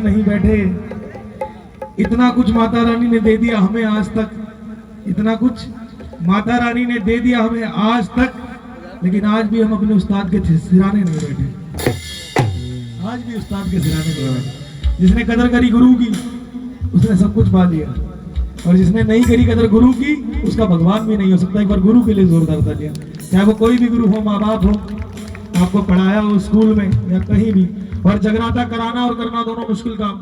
नहीं बैठे। इतना कुछ माता रानी ने दे दिया हमें आज तक, इतना कुछ माता रानी ने दे दिया हमें आज तक, लेकिन आज भी हम अपने उस्ताद के सिराने नहीं बैठे। आज भी उस्ताद के सिराने नहीं बैठे। जिसने कदर करी गुरु की उसने सब कुछ पा लिया, और जिसने नहीं करी कदर गुरु की उसका भगवान भी नहीं हो सकता। एक बार गुरु के लिए जोरदार तालियां। चाहे वो कोई भी गुरु हो, माँ बाप हो, आपको पढ़ाया हो स्कूल में या कहीं भी, और जगराता कराना और करना दोनों मुश्किल काम।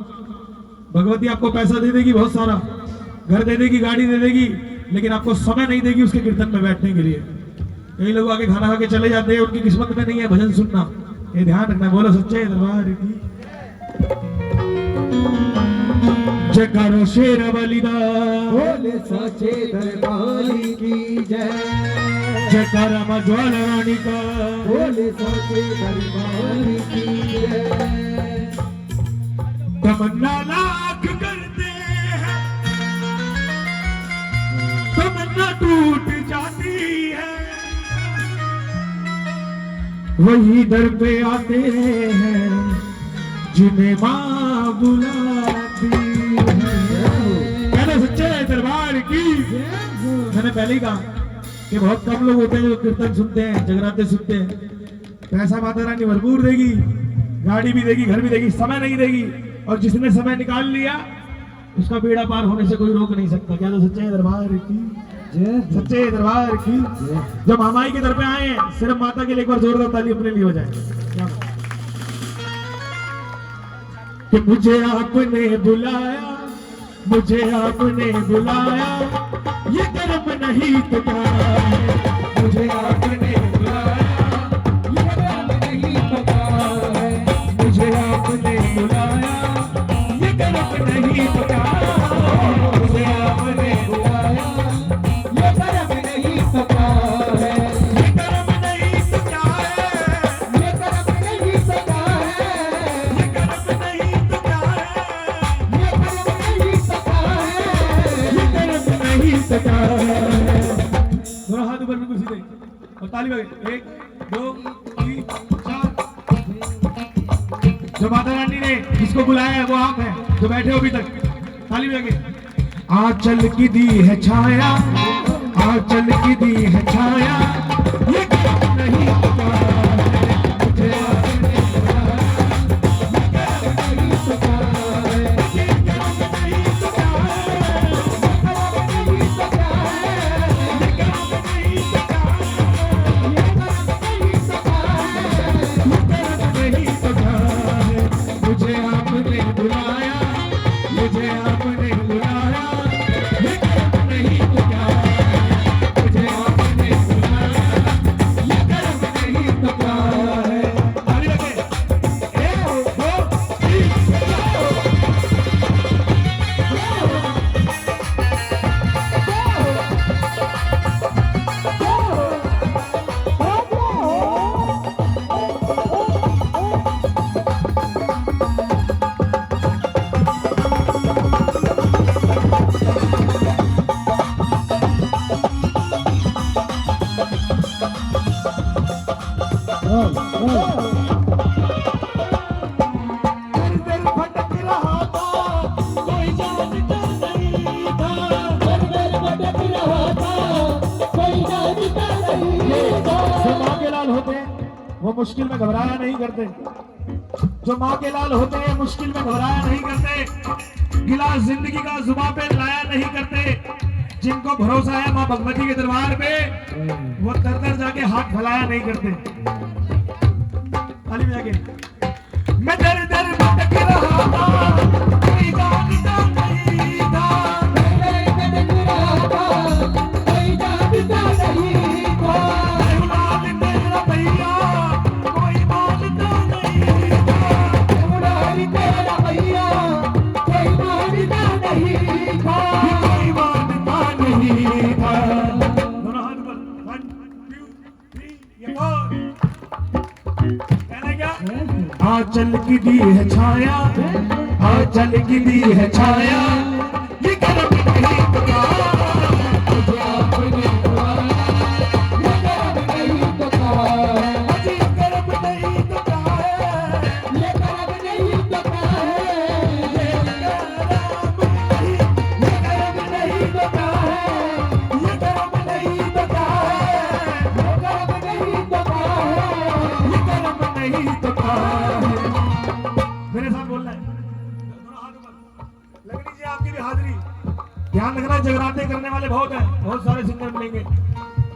भगवती आपको पैसा दे देगी, बहुत सारा घर दे देगी, गाड़ी दे देगी, लेकिन आपको समय नहीं देगी उसके कीर्तन में बैठने के लिए। कई लोग आके खाना खा के चले जाते हैं, उनकी किस्मत में नहीं है भजन सुनना। ये ध्यान रखना। बोलो सच्चे दरबार की जयकारो शेर बलिदा, बोले सच्चे दरबार की जय। जयकारा मां ज्वाला रानी का, बोले सच्चे दरबार की जय। तमन्ना लाख करते हैं, तमन्ना टूट जाती है, वही दर पे आते हैं जिन्हें मां बुलाती है। कहना सच्चे दरबार की। मैंने पहले ही कहा कि बहुत कम लोग होते हैं जो कीर्तन सुनते हैं, जगराते सुनते हैं। पैसा माता रानी भरपूर देगी, गाड़ी भी देगी, घर भी देगी, समय नहीं देगी, और जिसने समय निकाल लिया उसका बेड़ा पार होने से कोई रोक नहीं सकता। क्या तो सच्चे दरबार की जय, सच्चे दरबार की। जब हमारी के दर पे आए हैं, सिर्फ माता के लिए एक बार जोरदार ताली अपने लिए हो जाए। क्या कि मुझे आपने बुलाया, मुझे आपने बुलाया, ये कर्म नहीं तो क्या है। मुझे आपने बुलाया, ये कर्म नहीं तो क्या है। मुझे आपने बुलाया, ये कर्म नहीं तो क्या है। मुझे आपने बुलाया, ये कर्म नहीं तो क्या है। ये कर्म नहीं तो क्या है। ये कर्म नहीं तो क्या है। ये कर्म नहीं तो क्या है। ये कर्म नहीं तो क्या है। ये कर्म नहीं तो क्या है। दोनों हाथ ऊपर बिल्कुल सीधे और ताली बजाए। 1 2 3 4। जो माता रानी ने जिसको बुलाया है वो आप हैं जो बैठे हो अभी तक। ताली बजाए। आंचल की दी है छाया, आंचल की दी है छाया, ये कर्म नहीं तो क्या है। मुझे आपने बुलाया, ये कर्म नहीं तो क्या है। ये कर्म नहीं तो क्या है। ये कर्म नहीं तो क्या है। ये कर्म नहीं तो क्या है। ये कर्म नहीं तो क्या है। ये कर्म नहीं तो क्या है। मुझे आपने बुलाया, मुझे आपने बुलाया, ये कर्म नहीं तो क्या है। मुझे आपने बुलाया, ये कर्म नहीं तो क्या है। ताली बजाए। 1 2 3 भटक रहा था, कोई जानता नहीं था। भटक रहा था, कोई जानता नहीं था। जो माँ के लाल होते हैं वो मुश्किल में घबराया नहीं करते। जो माँ के लाल होते हैं मुश्किल में घबराया नहीं करते। गिलास जिंदगी का जुबान पे लाया नहीं करते। जिनको भरोसा है माँ भगवती के दरबार पे, वो दर दर जाके हाथ फैलाया नहीं करते। ताली बजा के। मैं दर दर भटक रहा था, कोई जानता नहीं था। भटक रहा था, कोई जानता नहीं था। लाल तेरा भैया, कोई मानता नहीं था। लाल तेरा भैया, कोई मानता नहीं था। कोई मानता नहीं था। दोनों हाथ पर 1 2 3 ये 4। कहना क्या? आंचल की दी है छाया, आंचल की दी है छाया, ये कर्म नहीं तो क्या है। मुझे आपने बुलाया, ये कर्म नहीं तो क्या है। ये कर्म नहीं तो क्या है। ये कर्म नहीं तो क्या है। आपकी भी हाजिरी। ध्यान रखना, जगराते करने वाले बहुत हैं, बहुत सारे सिंगर मिलेंगे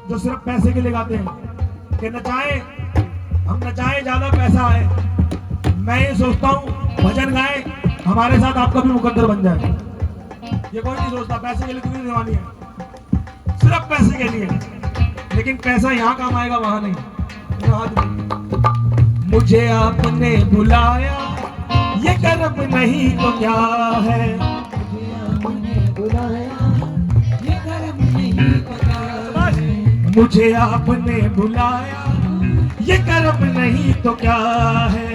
जो सिर्फ पैसे के लिए गाते हैं कि नचाए, हम नचाए ज्यादा पैसा आए। मैं ये सोचता हूँ भजन गाए, हमारे साथ आपका भी मुकद्दर बन जाए। ये कोई नहीं सोचता पैसे के लिए कितनी दीवानी है, सिर्फ पैसे के लिए। लेकिन पैसा यहाँ काम आएगा, वहां नहीं। मुझे आपने बुलाया, ये कर्म नहीं तो क्या है। मुझे आपने बुलाया, ये कर्म नहीं तो क्या है।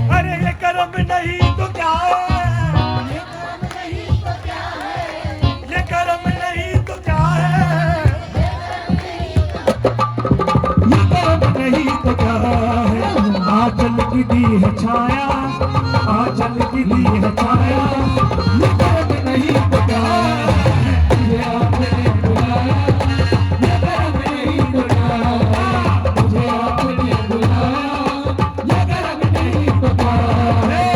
अरे ये कर्म नहीं तो क्या है, ये कर्म नहीं तो क्या है, ये कर्म नहीं तो क्या है। आंचल की दी है छाया, आंचल की दी है छाया, ये कर्म नहीं तो क्या है। मुझे आपने बुलाया, ये कर्म नहीं तो क्या है। मुझे आपने बुलाया, ये कर्म नहीं तो क्या है।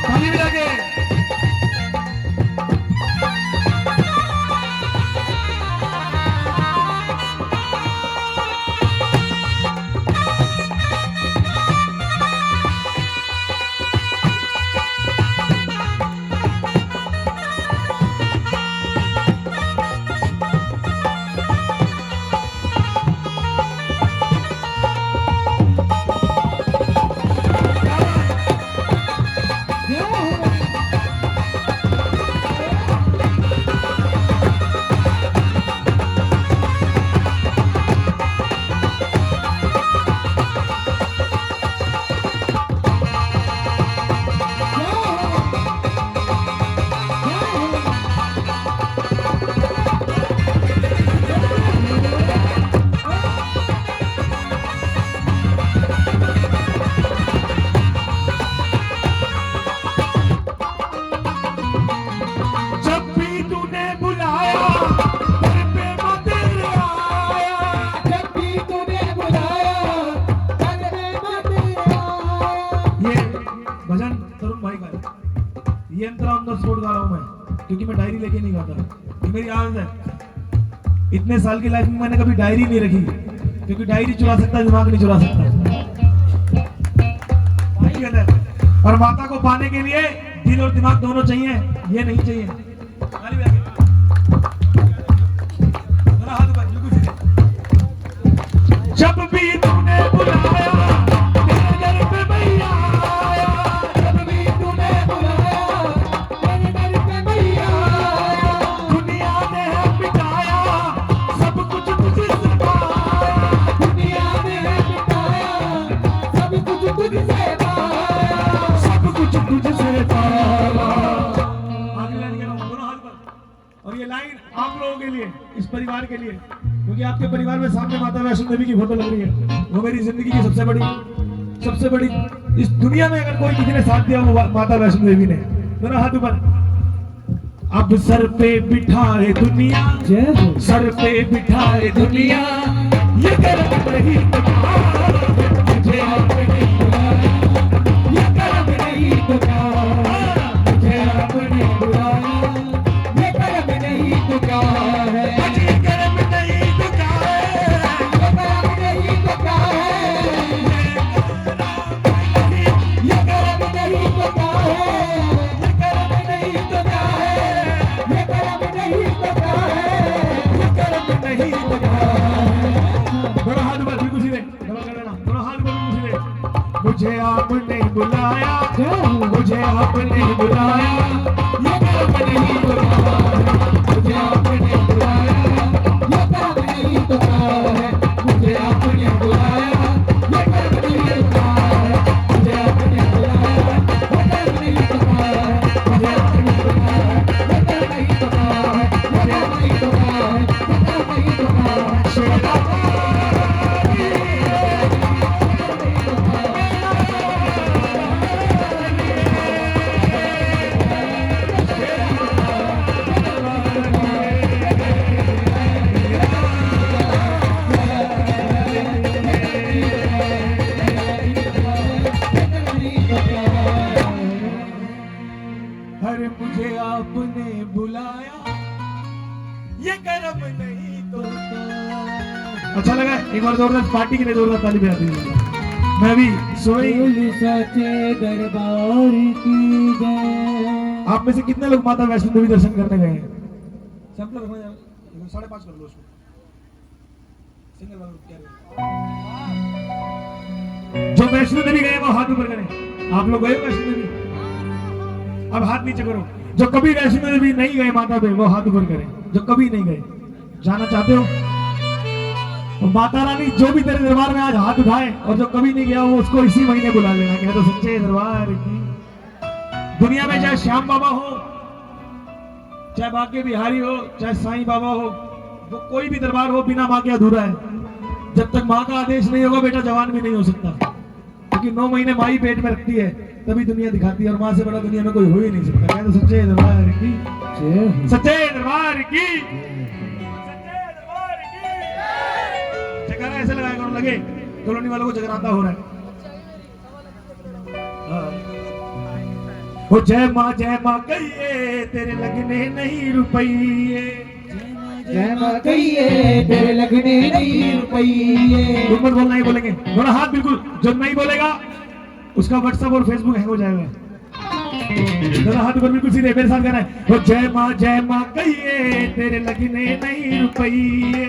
ताली भी लगे। ये अंतरा ऑन द स्पॉट गा रहा हूँ मैं, क्योंकि मैं डायरी लेके नहीं गाता। ये मेरी आदत है। इतने साल की लाइफ में मैंने कभी डायरी नहीं रखी, क्योंकि डायरी चुरा सकता है, दिमाग नहीं चुरा सकता। और माता को पाने के लिए दिल और दिमाग दोनों चाहिए, ये नहीं चाहिए। जब भी तूने बुलाया, मेरे दर पे मैया आया। जब भी तूने बुलाया, मेरे दर पे मैया आया। दुनिया ने है मिटाया, सब कुछ तुझसे पाया। दुनिया ने है मिटाया, सब कुछ तुझसे पाया। सब कुछ तुझसे पाया। आगे लाइन करो, दोनों हाथ पर। और ये लाइन आप लोगों के लिए, इस परिवार के लिए, क्योंकि आपके परिवार में सामने माता वैष्णो देवी की फोटो लग रही है। वो मेरी जिंदगी की सबसे बड़ी इस दुनिया में अगर कोई किसी ने साथ दिया, वो माता वैष्णो देवी ने। दोनों हाथ ऊपर। अब सर पे बिठाए दुनिया, सर पे बिठाए दुनिया, ये कर्म नहीं तो क्या। मुझे आपने बुलाया, ये कर्म नहीं तो क्या। मुझे आपने बुलाया, ये कर्म नहीं तो क्या है। मुझे आपने बुलाया, मुझे आपने बुलाया, ये कर्म नहीं तो क्या है। मुझे आपने बुलाया, ये कर्म नहीं तो क्या है। मुझे आपने बुलाया, ये कर्म नहीं तो क्या है। मुझे आपने बुलाया, ये कर्म नहीं तो क्या है। मुझे आपने बुलाया, ये कर्म नहीं तो क्या है। मुझे नहीं तो क्या है, ये कर्म नहीं तो क्या है। अच्छा लगा? एक बार जोरदार पार्टी के लिए जोरदार ताली बजा दीजिए। मैं भी सोई। बोले सच्चे दरबार की जय। आप में से कितने लोग माता वैष्णो देवी दर्शन करने गए हैं? सब लोग 5.5 कर लो उसको। सिंगल वाला क्या है? जो वैष्णो देवी गए वो हाथ ऊपर करें। आप लोग गए हो वैष्णो देवी? अब हाथ नीचे करो। जो कभी वैष्णो देवी नहीं गए माता पे वो हाथ ऊपर करें। जो कभी नहीं गए, जाना चाहते हो तो माता रानी जो भी तेरे दरबार में आज हाथ उठाए और जो कभी नहीं गया वो उसको इसी महीने बुला लेना। कह तो सच्चे दरबार की। दुनिया में चाहे श्याम बाबा हो, चाहे बाके बिहारी हो, चाहे साईं बाबा हो, वो कोई भी दरबार हो बिना माँ के अधूरा है। जब तक माँ का आदेश नहीं होगा बेटा जवान भी नहीं हो सकता, क्योंकि 9 महीने माँ ही पेट में रखती है तभी दुनिया दिखाती है, और माँ से बड़ा दुनिया में कोई हो ही नहीं सकता। कह तो सच्चे दरबार की, सच्चे दरबार की, सच्चे दरबार की। जगरा ऐसे लगाया करो, लगे कॉलोनी वालों को जगराता हो रहा है। वो जय माँ कहिए तेरे लगने नहीं रुपये। जय माँ कहिए तेरे लगने नहीं रुपये। तुम मत बोलना ही बोलेंगे, थोड़ा हाथ बिल्कुल। जो नहीं बोलेगा उसका व्हाट्सएप और फेसबुक हैंग हो जाएगा। थोड़ा हाथ ऊपर बिल्कुल सीधे मेरे साथ कहना है। वो जय माँ कहिए तेरे लगने नहीं रुपये।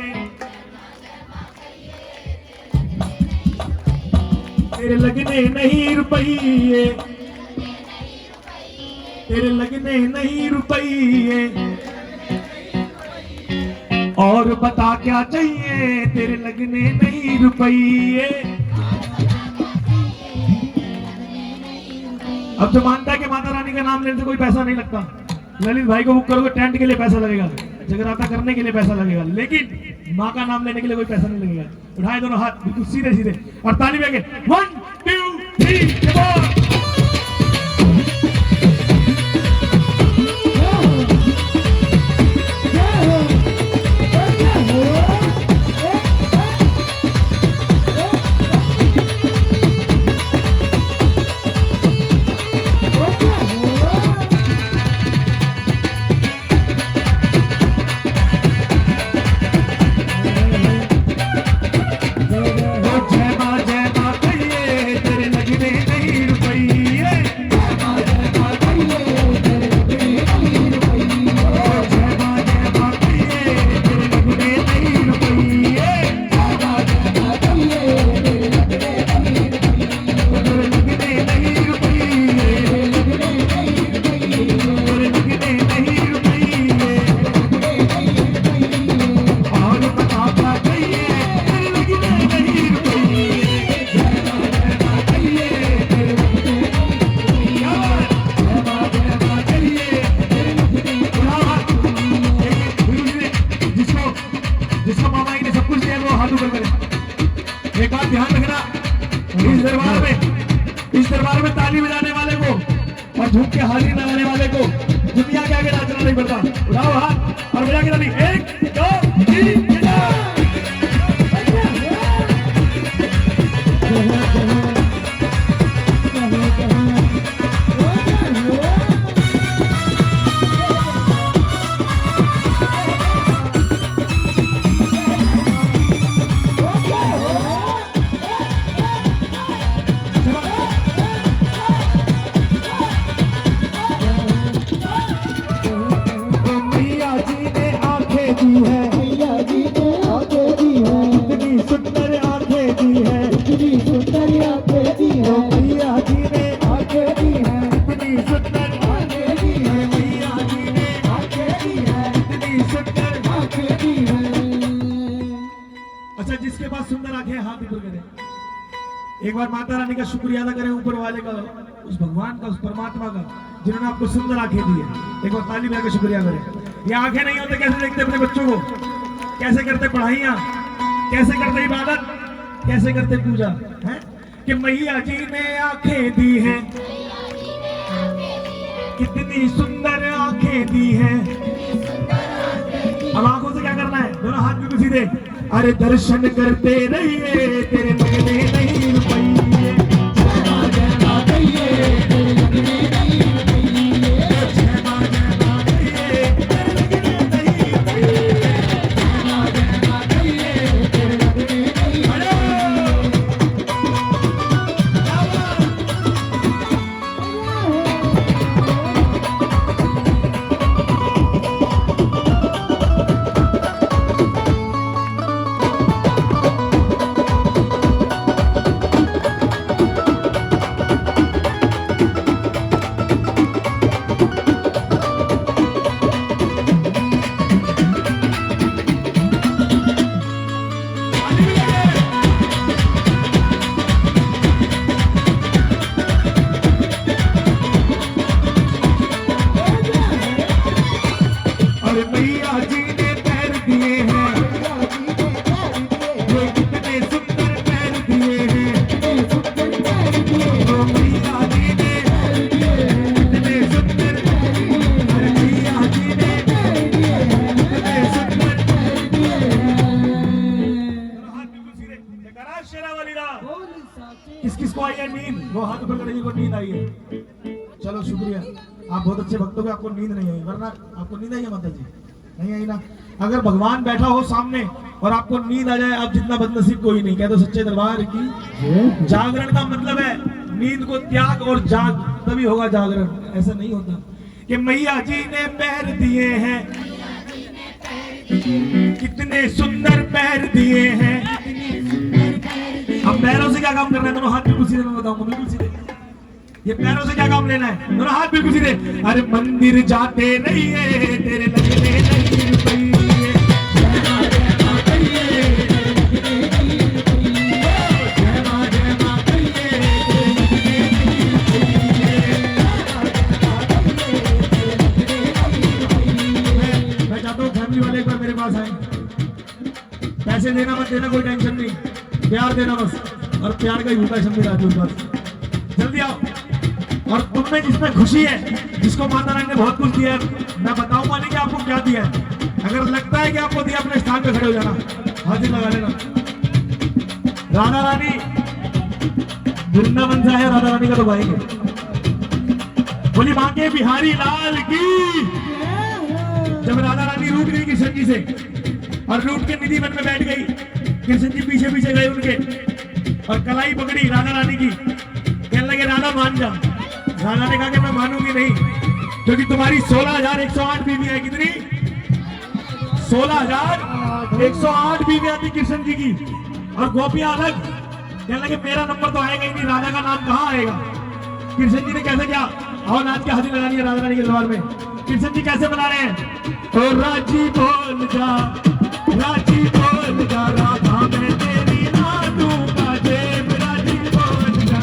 तेरे लगने नहीं रुपये, तेरे लगने नहीं रुपये, और बता क्या चाहिए तेरे लगने नहीं रुपये। अब जो मानता है कि माता रानी का नाम लेने से कोई पैसा नहीं लगता, ललित भाई को बुक करोगे टेंट के लिए पैसा लगेगा, जगराता करने के लिए पैसा लगेगा, लेकिन माँ का नाम लेने के लिए कोई पैसा नहीं लगेगा। उठाए दोनों हाथ बिल्कुल सीधे सीधे और ताली बजाके 1 2 3 4। जिसको मामा जी ने सब कुछ दिया वो हाथ ऊपर करे। एक बात ध्यान रखना, इस दरबार में ताली बजाने वाले को और झूम के हाजिरी लगाने वाले को दुनिया के आगे नाचना नहीं पड़ता। उठाओ हाथ और बजा के ताली। 1 2 3 अच्छा, जिसके पास सुंदर आंखें हाथ ऊपर करें। एक बार माता रानी का शुक्रिया अदा करें, ऊपर वाले का, उस भगवान का, उस परमात्मा का जिन्होंने आपको सुंदर आंखें दी है। एक बार ताली बजा के शुक्रिया करें। ये आंखें नहीं होते कैसे देखते अपने बच्चों को, कैसे करते पढ़ाइयाँ, कैसे करते इबादत, कैसे करते पूजा है कि मैया जी ने आंखें दी हैं, कितनी सुंदर आंखें दी हैं। अब आंखों से क्या करना है? दोनों हाथ बिल्कुल सीधे। अरे दर्शन करते रहिए तेरे लगने नहीं रुपये। किस किस को आई है नींद? वो हाथ ऊपर करें जिनको नींद आई है। चलो शुक्रिया, आप बहुत अच्छे भक्त हो गए, आपको नींद नहीं आई, वरना आपको नींद आई है माता जी? नहीं आई ना। अगर भगवान बैठा हो सामने और आपको नींद आ जाए, आप जितना बदनसीब कोई नहीं। कह दो सच्चे दरबार की। जागरण का मतलब है नींद को त्याग और जाग, तभी होगा जागरण। ऐसा नहीं होता कि मैया जी ने पैर दिए हैं, कितने सुंदर पैर दिए हैं। अब पैरों से क्या काम करना है? दोनों हाथ बिल्कुल सीधे, मैं बताऊंगा बिल्कुल सीधे। ये पैरों से क्या काम लेना है? दोनों हाथ बिल्कुल सीधे। अरे मंदिर जाते नहीं है, तेरे लगने नहीं रुपये। जय मां कहिए, जय मां कहिए, मैं चाहता हूँ फैमिली वाले एक बार मेरे पास आए। पैसे देना मत देना, कोई टेंशन नहीं, प्यार देना बस। और प्यार का ही होता है शब्द राजू बस। जल्दी आओ। और तुमने जिसमें खुशी है, जिसको माता रानी ने बहुत कुछ दिया है, मैं बताऊंगा नहीं कि आपको क्या दिया है। अगर लगता है कि आपको दिया, अपने स्थान पे खड़े हो जाना, हाजिर लगा लेना। राधा रानी वृंदावन से है, राधा रानी का तो भाई है। बोली मां के बिहारी लाल की। जब राधा रानी रूठ गई कृष्ण जी से और रूठ के निधि वन में बैठ गई, कृष्ण जी पीछे पीछे गए उनके और कलाई पकड़ी राधा रानी की। कहने लगे राधा मान जा। राधा ने कहा कि मैं मानूंगी नहीं, क्योंकि तुम्हारी 16,108 बीवी है। कितनी? 16,108 बीवियां थी कृष्ण जी की, और गोपियां अलग। कहने लगे मेरा नंबर तो आएगा ही नहीं, राधा का नाम कहाँ आएगा। कृष्ण जी ने कैसे किया? और नाच के हाजिर लगानी है राधा रानी के दरबार में। कृष्ण जी कैसे बना रहे हैं? ओ राजी बोल जा, राजी बोल जा, राधा मैं तेरी ना दूंगा जेब। राजी बोल जा,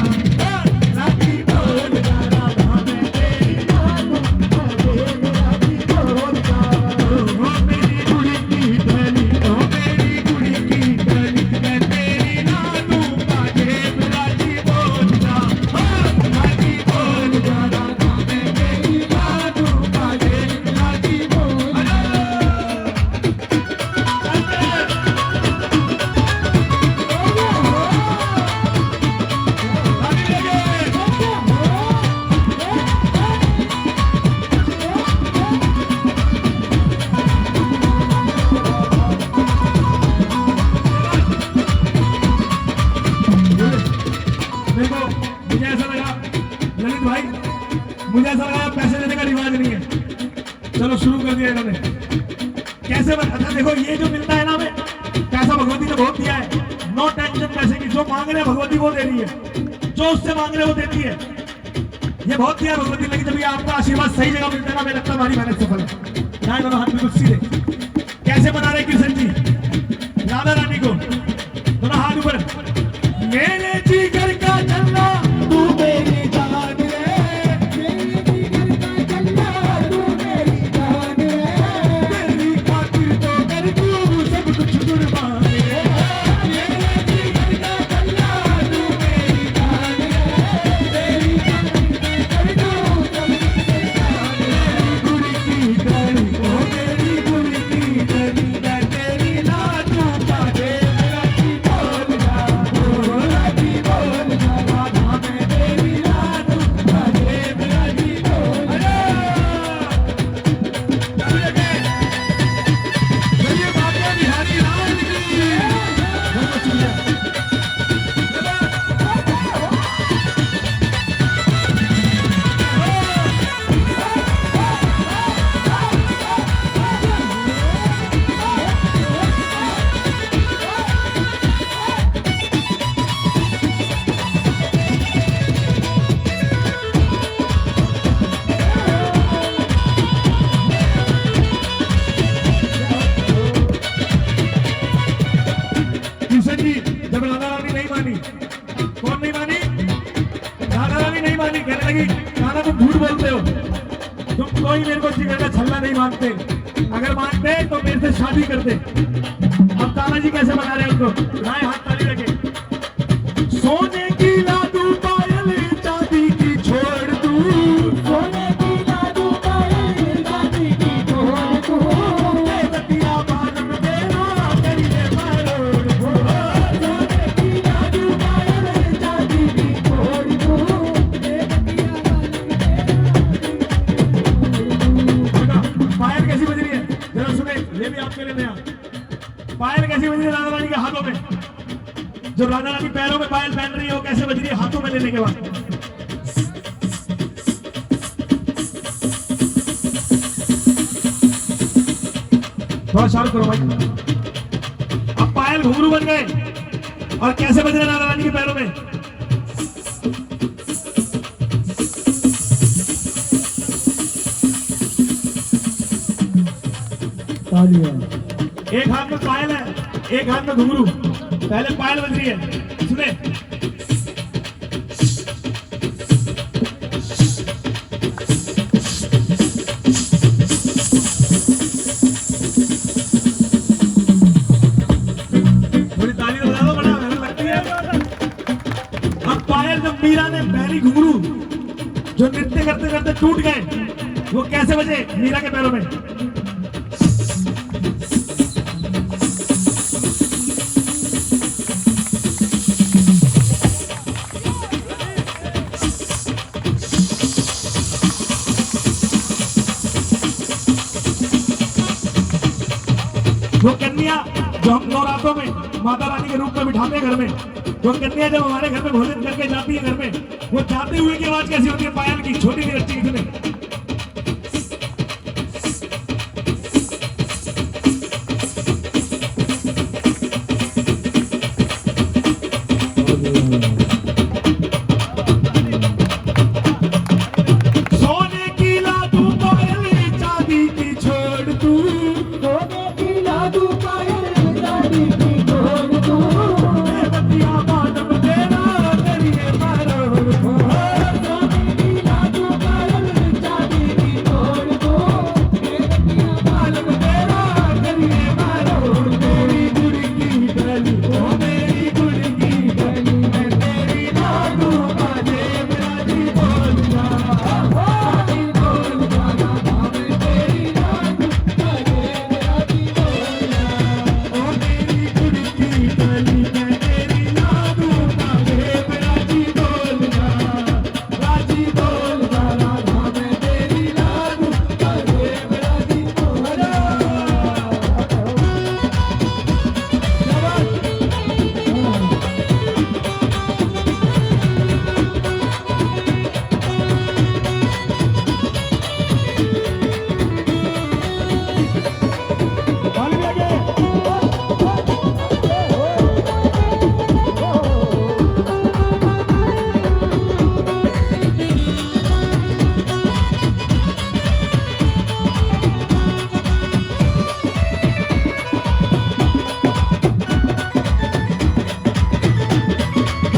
राजी बोल जा, राधा मैं तेरी ना दूंगा जेब। राजी बोल जा, ओ मेरी कुड़ी की धनी, ओ मेरी कुड़ी की धनी, मैं तेरी ना दूंगा जेब। राजी बोल जा, राजी बोल जा, राधा मैं तेरी ना दूंगा जेब। राजी बोल जा। देखो मुझे ऐसा लगा ललित भाई, मुझे ऐसा लगा पैसे देने का रिवाज नहीं है। चलो शुरू कर दिया इन्होंने। कैसे अच्छा देखो, ये जो मिलता है ना हमें, पैसा भगवती ने बहुत दिया है। नो टेंशन पैसे की, जो मांग रहे हैं भगवती वो दे रही है, जो उससे मांग रहे वो देती है। ये बहुत दिया भगवती, लेकिन जब ये आपका आशीर्वाद सही जगह मिलता है ना, मेरे लगता है हमारी मेहनत सफल है। यहाँ दोनों हाथ बिल्कुल सीधे। कैसे बना रहे कृष्ण जी राधा रानी को? दोनों हाथ ऊपर। मेरे जिगर का चलना तू मेरी जान है, मेरे जिगर का चलना तू मेरी जान है, तेरी खातिर तो कर दूं सब कुछ कुर्बान है। मेरे जिगर का चलना तू मेरी जान है, तेरी खातिर कर दूं सब कुछ कुर्बान है। गुड़ी की डरी, ओ मेरी गुड़ी की डरी, मैं तेरी ना दूंगा जेब। राजी बोल जा, ओ राजी बोल जा, राधा मैं तेरी ना दूंगा जेब। राजी बोल जा। चलिए बाबा बिहारी लाल की। बहुत शुक्रिया। कृष्ण जी जब राधा रानी नहीं मानी, कौन नहीं मानी? राधा रानी नहीं मानी। कहने लगी राधा तुम झूठ बोलते हो, तुम कोई मेरे को जिगर का छल्ला नहीं मानते, अगर मानते तो मेरे से शादी करते। अब तानाजी कैसे बना रहे हैं उनको? राय हाथ ताली रखे। सोने की लादू पायल चांदी की छोड़ दूं, सोने की लादू पायल चांदी की छोड़ दूं, बतिया बाल में तेरा करिए मरोड़ दूं। सोने की लादू पायल जो राधा रानी पैरों में पायल पहन रही है वो कैसे बज रही है हाथों में लेने के बाद। थोड़ा शांत करो भाई। अब पायल घुंघरू बन गए और कैसे बज रहे राधा रानी के पैरों में। एक हाथ में पायल है, एक हाथ में घुंघरू। पहले पायल बज रही है, सुने। थोड़ी ताली तो बजा दो, बड़ा मेहनत लगती है। अब पायल जब मीरा ने पहली घुंघरू जो नृत्य करते करते टूट गए, वो कैसे बजे मीरा के पैरों में। वो कन्या जो हम नवरात्रों में माता रानी के रूप में बिठाते हैं घर में, वो कन्या जब हमारे घर में भोजन करके जाती है घर में, वो जाते हुए की आवाज कैसी होती है पायल की, छोटी सी बच्ची की। सुने। सोने की लादू पायल चांदी की छोड़ तू, सोने की लादू पायल चांदी की छोड़ तू, बतिया मानव तेरा करिए मारो। सोने की लादू पायल चांदी की छोड़ तू, मानव तेरा करिए मारो। मेरी गुड़ की गली, ओ मेरी गुड़ की गली में तेरी लाडू बाजे मेरा जी बोल जा। जी बोल जाना भावे तेरी लाडू बाजे मेरा जी बोल जा। ओ मेरी गुड़ की गली में तेरी लाडू बाजे मेरा जी बोल जा। राजी बोल जा, राधा में तेरी लाडू बाजे मेरा जी बोल जा। ताली बजाइए।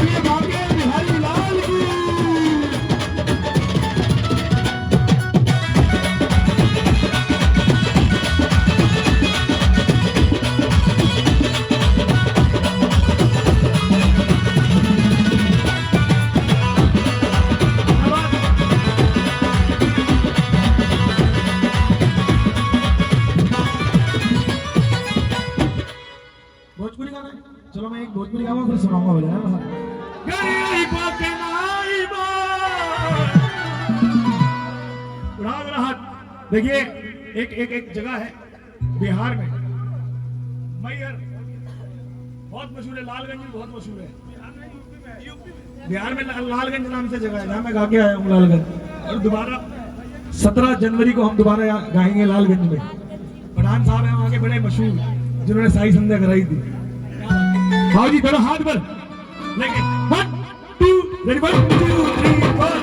ये भाग्य बिहारी लाल की। भोजपुरी गाना है? चलो मैं एक भोजपुरी गाऊंगा फिर सुनाऊंगा बजाना। गरीब के नाइबा उड़ा मेरा हाथ। देखिए एक एक एक जगह है बिहार में, मैहर बहुत मशहूर है, लालगंज में बहुत मशहूर है। बिहार में लालगंज नाम से जगह है जहाँ मैं गा के आया हूँ लालगंज। और दोबारा 17 जनवरी को हम दोबारा गाएंगे लालगंज में। पठान साहब हैं वहाँ के बड़े मशहूर, जिन्होंने साई संध्या कराई थी। हाँ जी, थोड़ा हाथ पर लेके 1 2 रेडी 1 2 3 4।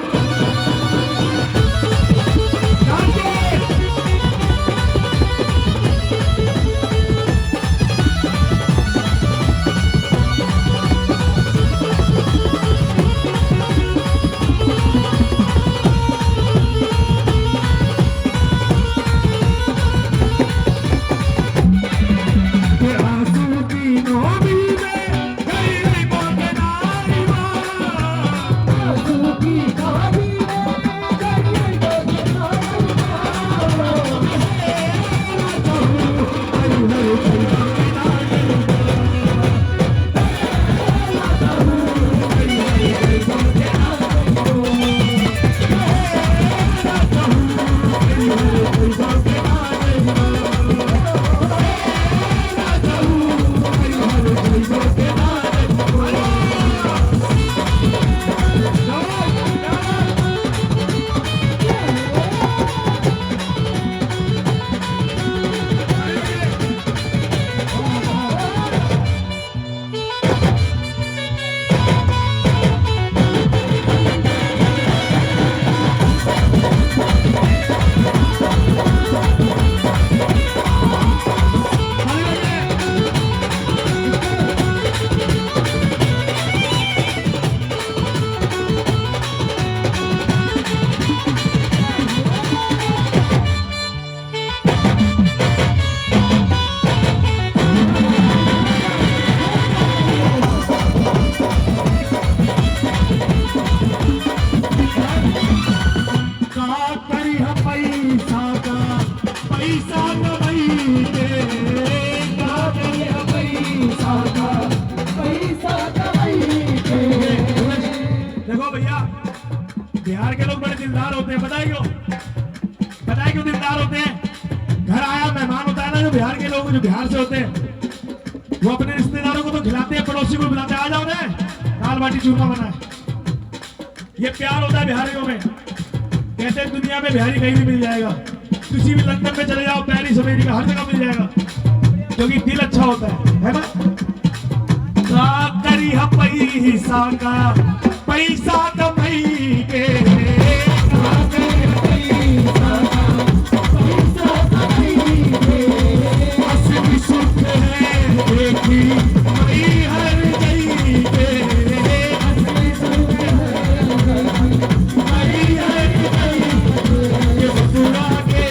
की बिहार के लोग बड़े दिलदार होते हैं, बताए क्यों? बताए क्यों दिलदार होते हैं? घर आया मेहमान होता है ना, जो बिहार के लोग जो बिहार से होते हैं, वो अपने रिश्तेदारों को तो खिलाते हैं, पड़ोसी को बुलाते हैं, आ जाओ रे दाल बाटी चूरमा बना है। ये प्यार होता है बिहारियों में। कहते हैं दुनिया में बिहारी कहीं भी मिल जाएगा, किसी भी लंदन में चले जाओ, पेरिस अमेरिका हर जगह मिल जाएगा, क्योंकि दिल अच्छा होता है ना? करी पैसा का पैसा कमाई के असली सुख है देखी मई हर गई के मई हर गई के बतुरा के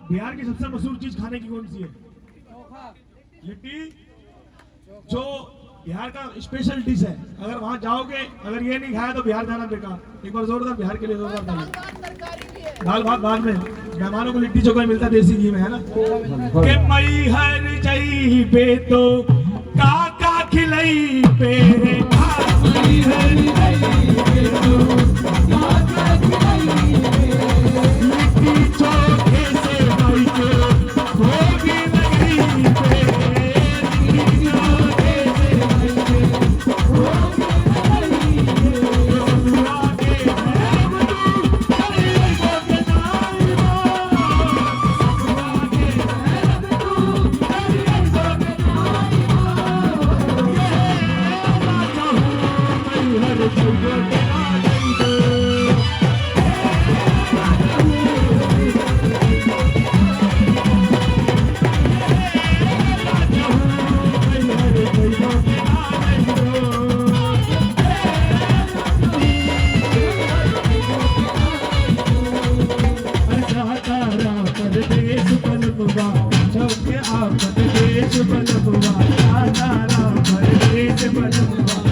बिहार की सबसे मशहूर चीज खाने की कौन सी है? लिट्टी, जो बिहार का स्पेशल डिश है। अगर वहां जाओगे, अगर ये नहीं खाया तो बिहार जाना बेकार। एक बार जोरदार बिहार के लिए जोरदार दाल भात बाद में। मेहमानों को लिट्टी चोखा मिलता देसी घी में, है ना? के मई हर जई बे तो काका खिलई पे मई हर जई बे तो काका खिलई पे लिट्टी चोखे से भाई के भोगी लगई पे लिट्टी चोखे से भाई के भोगी लगई पे बंधुआ के है बंधु अरे बोके नाइबा बंधुआ के है बंधु अरे बोके नाइबा ये राजा हूँ मैं हर जगह के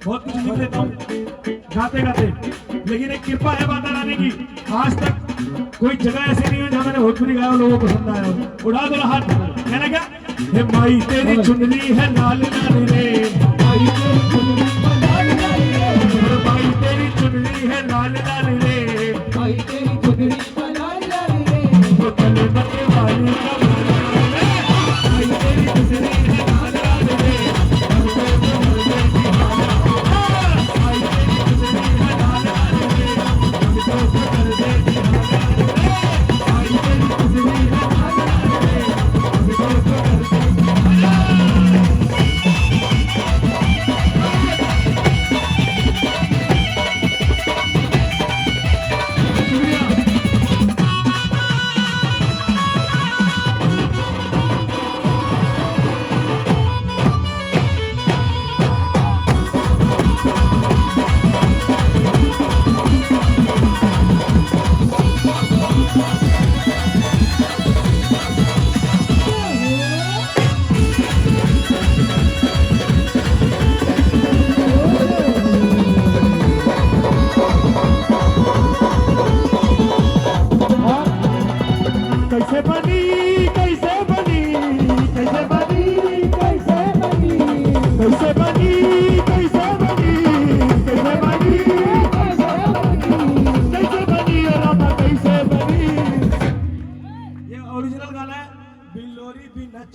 बहुत कुछ लिख लेता हूँ गाते गाते, लेकिन एक कृपा है माता रानी की, आज तक कोई जगह ऐसी नहीं है जहाँ मैंने भोजपुरी गाया लोगों को पसंद आया हो। उड़ा दो हाथ, कहना क्या? हे माई तेरी चुनरी है लाल लाल रे, माई तेरी चुनरी है लाल लाल रे, माई तेरी चुनरी है लाल लाल रे, माई तेरी चुनरी है लाल लाल रे, वो तले बते वाली का माई तेरी चुनरी है लाल लाल रे,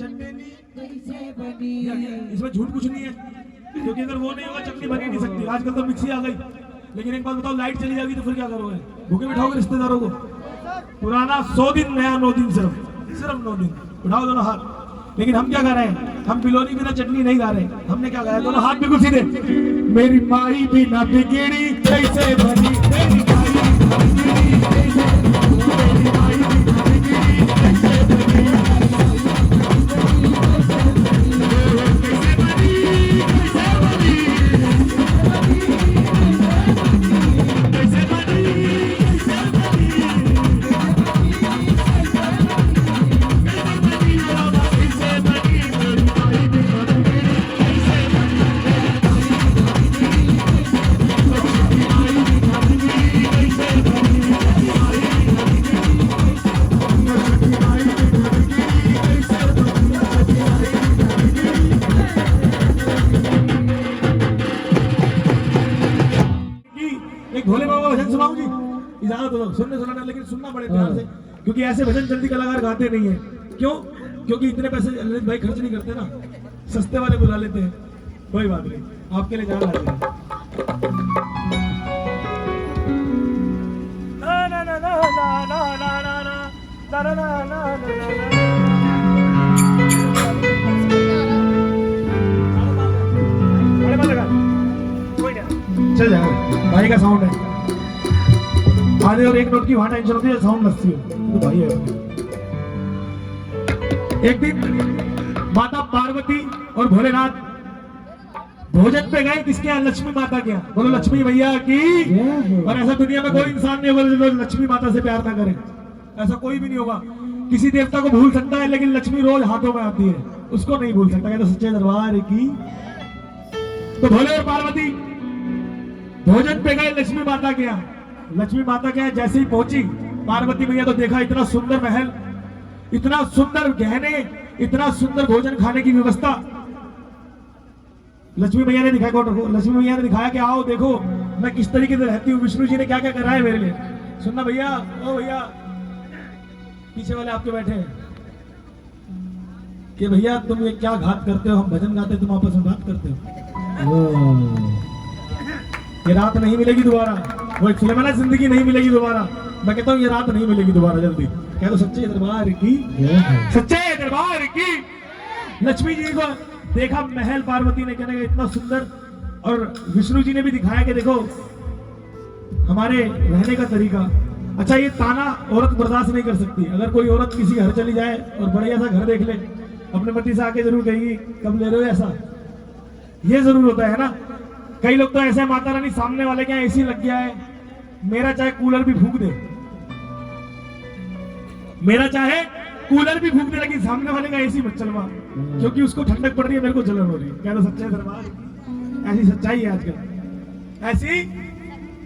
चटनी कैसे बनी इसमें झूठ कुछ नहीं है, क्योंकि अगर वो नहीं होगा चटनी बन ही नहीं सकती। आजकल तो मिक्सी आ गई, लेकिन एक बात बताओ, लाइट चली जाएगी तो फिर क्या करोगे? भूखे बिठाओगे रिश्तेदारों को? पुराना 100 दिन, नया 9 दिन, सिर्फ 9 दिन। उठाओ दोनों हाथ। लेकिन हम क्या कर रहे हैं? हम बिलोनी बिना चटनी नहीं गा रहे। हमने क्या गाया? दोनों हाथ बिल्कुल सीधे। मेरी माई भी ना बिगड़ी कैसे बनी, मेरी माई भी ना बिगड़ी कैसे बनी, मेरी माई भी ना बिगड़ी कैसे बनी, भोले बाबा भजन सुनाऊं जी? इजाजत दो, सुनने सुनाना, लेकिन सुनना पड़े ध्यान से, क्योंकि ऐसे भजन जल्दी कलाकार गाते नहीं है। क्यों? क्योंकि इतने पैसे ललित भाई खर्च नहीं करते ना, सस्ते वाले बुला लेते हैं। कोई बात नहीं, आपके लिए जान आ चल जाएगा। भाई का साउंड है आधे और एक नोट की वहां टेंशन होती है, साउंड नसती है तो भाई है। एक दिन माता पार्वती और भोलेनाथ भोजन पे गए। किसके यहाँ? लक्ष्मी माता के यहाँ। बोलो लक्ष्मी मैया की। और ऐसा दुनिया में कोई इंसान नहीं होगा जो लक्ष्मी माता से प्यार ना करे। ऐसा कोई भी नहीं होगा। किसी देवता को भूल सकता है, लेकिन लक्ष्मी रोज हाथों में आती है, उसको नहीं भूल सकता। कहते सच्चे दरबार की। तो भोले और पार्वती भोजन पे गए लक्ष्मी माता के यहाँ। लक्ष्मी माता के यहाँ जैसे ही पहुंची पार्वती मैया, तो देखा इतना सुंदर महल, इतना सुंदर गहने, इतना सुंदर भोजन खाने की व्यवस्था। लक्ष्मी मैया ने दिखाया, लक्ष्मी मैया ने दिखाया कि आओ देखो मैं किस तरीके से रहती हूँ, विष्णु जी ने क्या क्या करा है मेरे लिए। सुनना भैया, ओ भैया पीछे वाले आपके बैठे हैं कि भैया तुम ये क्या घात करते हो, हम भजन गाते तुम आपस में बात करते हो। ये रात नहीं मिलेगी दोबारा, वो एक फिल्म है ना, जिंदगी नहीं मिलेगी दोबारा। मैं कहता हूँ ये रात नहीं मिलेगी दोबारा जल्दी। कह दो सच्चे दरबार की, सच्चे दरबार की। लक्ष्मी जी को देखा महल, पार्वती ने कहने इतना सुंदर, और विष्णु जी ने भी दिखाया कि देखो हमारे रहने का तरीका। अच्छा, ये ताना औरत बर्दाश्त नहीं कर सकती। अगर कोई औरत किसी घर चली जाए और बढ़िया सा घर देख ले, अपने पति से आके जरूर कहेगी कब ले रहे हो, ऐसा ये जरूर होता है ना। कई लोग तो ऐसे, माता रानी सामने वाले के यहाँ एसी लग गया है, मेरा चाहे कूलर भी फूंक दे, मेरा चाहे कूलर भी फूंक दे, लेकिन सामने वाले का एसी मत चलवा, क्योंकि उसको ठंडक पड़ रही है, मेरे को जलन हो रही है। कह दो सच्चे दरबार। ऐसी सच्चाई है आजकल, ऐसी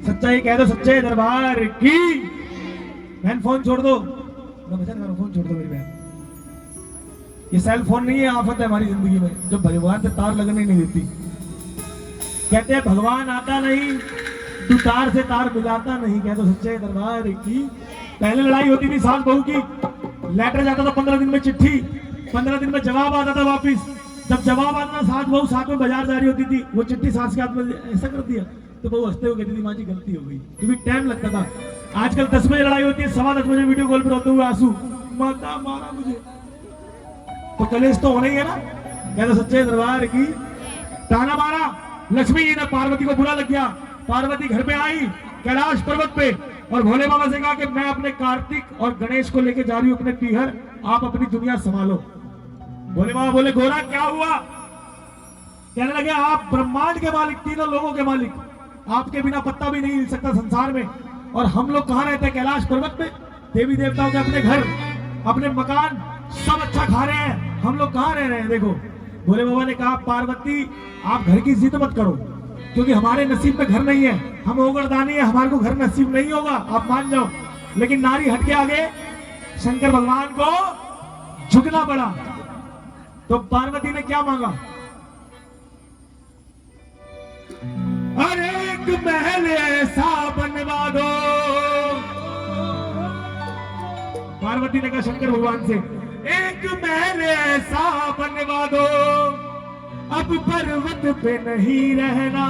सच्चाई। कह दो सच्चे दरबार की। बहन फोन छोड़ दो, मैं भजन करूं, फोन छोड़ दो मेरी बहन। ये सेल फोन नहीं है, आफत है हमारी जिंदगी में, जो भगवान से तार लगने नहीं देती। कहते हैं भगवान आता नहीं, तू तार से तार मिलाता नहीं। कह दो सच्चे दरबार की। पहले लड़ाई होती थी सास बहू की, लेटर जाता था 15 दिन में चिट्ठी, 15 दिन में जवाब आता था वापिस। जब जवाब आता सास बहू साथ में बाजार जा रही होती थी, वो चिट्ठी सास के हाथ में ऐसा कर दिया, तो बहू हंसते हुए कहती थी माँ जी गलती हो गई, क्योंकि टाइम लगता था। आजकल 10 बजे लड़ाई होती है, 7:15 बजे वीडियो कॉल पर होते हुए आंसू, माता मारा मुझे, तो कलेश तो होना ही है ना। कह दो सच्चे दरबार की। ताना मारा, लक्ष्मी जी ने पार्वती को बुरा लग गया। पार्वती घर पे आई कैलाश पर्वत पे, और भोले बाबा से कहा कि मैं अपने कार्तिक और गणेश को लेके जा रही हूँ अपने पीहर, आप अपनी दुनिया संभालो। भोले बाबा बोले गोरा क्या हुआ? कहने लगे आप ब्रह्मांड के मालिक, तीनों लोगों के मालिक, आपके बिना पत्ता भी नहीं हिल सकता संसार में। और हम लोग कहाँ रहते हैं? कैलाश पर्वत पे। देवी देवताओं के अपने घर, अपने मकान, सब अच्छा खा रहे हैं, हम लोग कहाँ रह रहे हैं? देखो भोले बाबा ने कहा पार्वती आप घर की जिद मत करो, क्योंकि हमारे नसीब में घर नहीं है, हम ओगरदानी है, हमारे को घर नसीब नहीं होगा, आप मान जाओ। लेकिन नारी हट के आगे शंकर भगवान को झुकना पड़ा। तो पार्वती ने क्या मांगा? अरे एक महल ऐसा बनवा दो। पार्वती ने कहा शंकर भगवान से एक महल ऐसा बनवा दो, अब पर्वत पे नहीं रहना,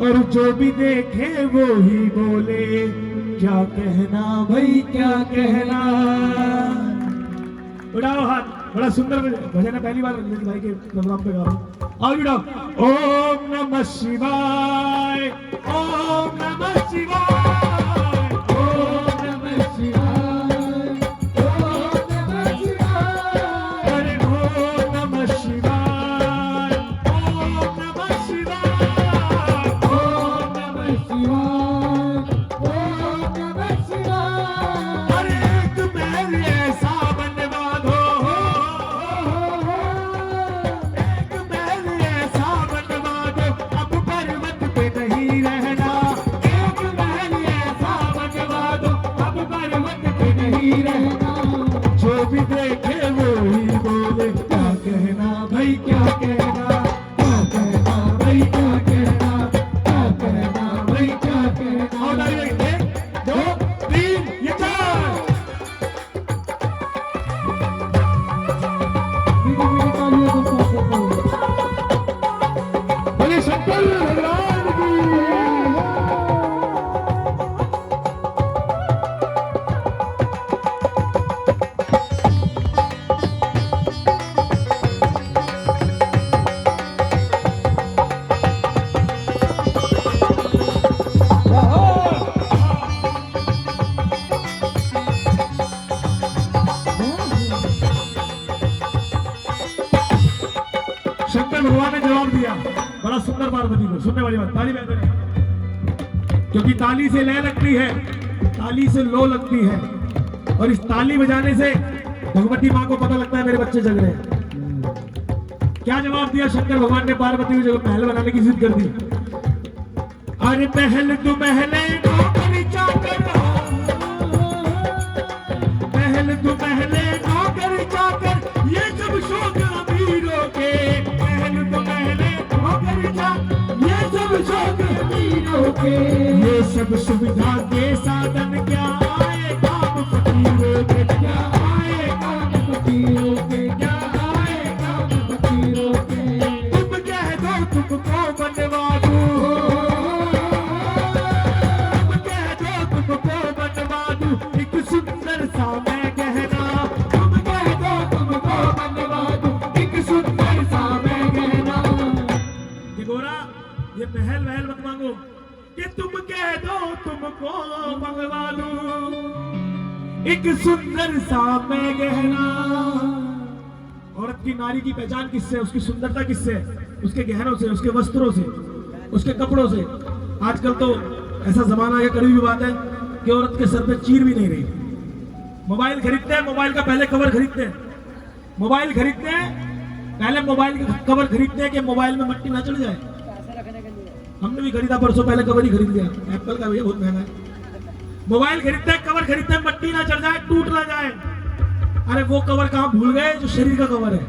और जो भी देखे वो ही बोले क्या कहना भाई क्या कहना। उड़ाओ हाथ, बड़ा सुंदर भजन है, पहली बार रंजीत भाई के प्रोग्राम पे गा रहा हूँ। और भी उड़ाओ। ओम नमः शिवाय, ओम नमः शिवाय, ओम नमः शिवाय, ओम नमः शिवाय, अरे ओम नमः शिवाय, ओम नमः शिवाय, ओम नमः शिवाय, ओम नमः शिवाय। अरे एक महल ऐसा बनवा दो, एक महल ऐसा बनवा दो, अब पर्वत पे नहीं रहना, एक महल ऐसा बनवा दो, अब पर्वत पे नहीं रहना, जो भी देखे वो ही बोले क्या कहना भाई क्या कहना, क्या कहना भाई क्या कहना, क्या कहना भाई क्या कहना। और आइए, 1 2 3 ये 4। मीठी तालियों के साथ बोले शंकर भगवान की। शंकर भगवान ने जवाब दिया, बड़ा सुंदर पार्वती को। सुनने वाली बात, ताली बजाते, क्योंकि ताली से लय लगती है, ताली से लो लगती है, और इस ताली बजाने से भगवती माँ को पता लगता है मेरे बच्चे जग रहे हैं। क्या जवाब दिया शंकर भगवान ने पार्वती को जब महल बनाने की जिद कर दी? अरे महल तू महले नौकरी चाकर, महल तू महले नौकरी चाकर, ये सब शौक अमीरों के, महल तू महले नौकरी चाकर, ये सब शौक अमीरों के, ये सब सुविधा के साधन क्या आए काम फकीरों के, क्या आए काम फकीरों के, क्या आए काम फकीरों के। तुम कह दो तुमको बनवा दूं, तुम कह दो तुमको बनवा दूं, एक सुंदर सा मैं गहना, तुम कह दो तुमको बनवा दूं, एक सुंदर सा मैं गहना। ये गोरा, ये महल महल मत मांगो, कि तुम कह दो तुमको मंगवा दूं, एक सुंदर सा मैं गहना। औरत की, नारी की पहचान किससे? उसकी सुंदरता किससे? उसके गहनों से, उसके वस्त्रों से, उसके कपड़ों से। आजकल तो ऐसा जमाना है, कड़वी भी बात है, कि औरत के सर पे चीर भी नहीं रही। मोबाइल खरीदते हैं, मोबाइल का पहले कवर खरीदते हैं, मोबाइल खरीदते हैं पहले मोबाइल का कवर खरीदते हैं कि मोबाइल में मट्टी ना चढ़ जाए। हमने भी खरीदा परसों, पहले कवर ही खरीद लिया, एप्पल का भैया बहुत महंगा है। मोबाइल खरीदते हैं, कवर खरीदते हैं, मट्टी ना चढ़ जाए, टूट ना जाए। अरे वो कवर कहाँ भूल गए जो शरीर का कवर है,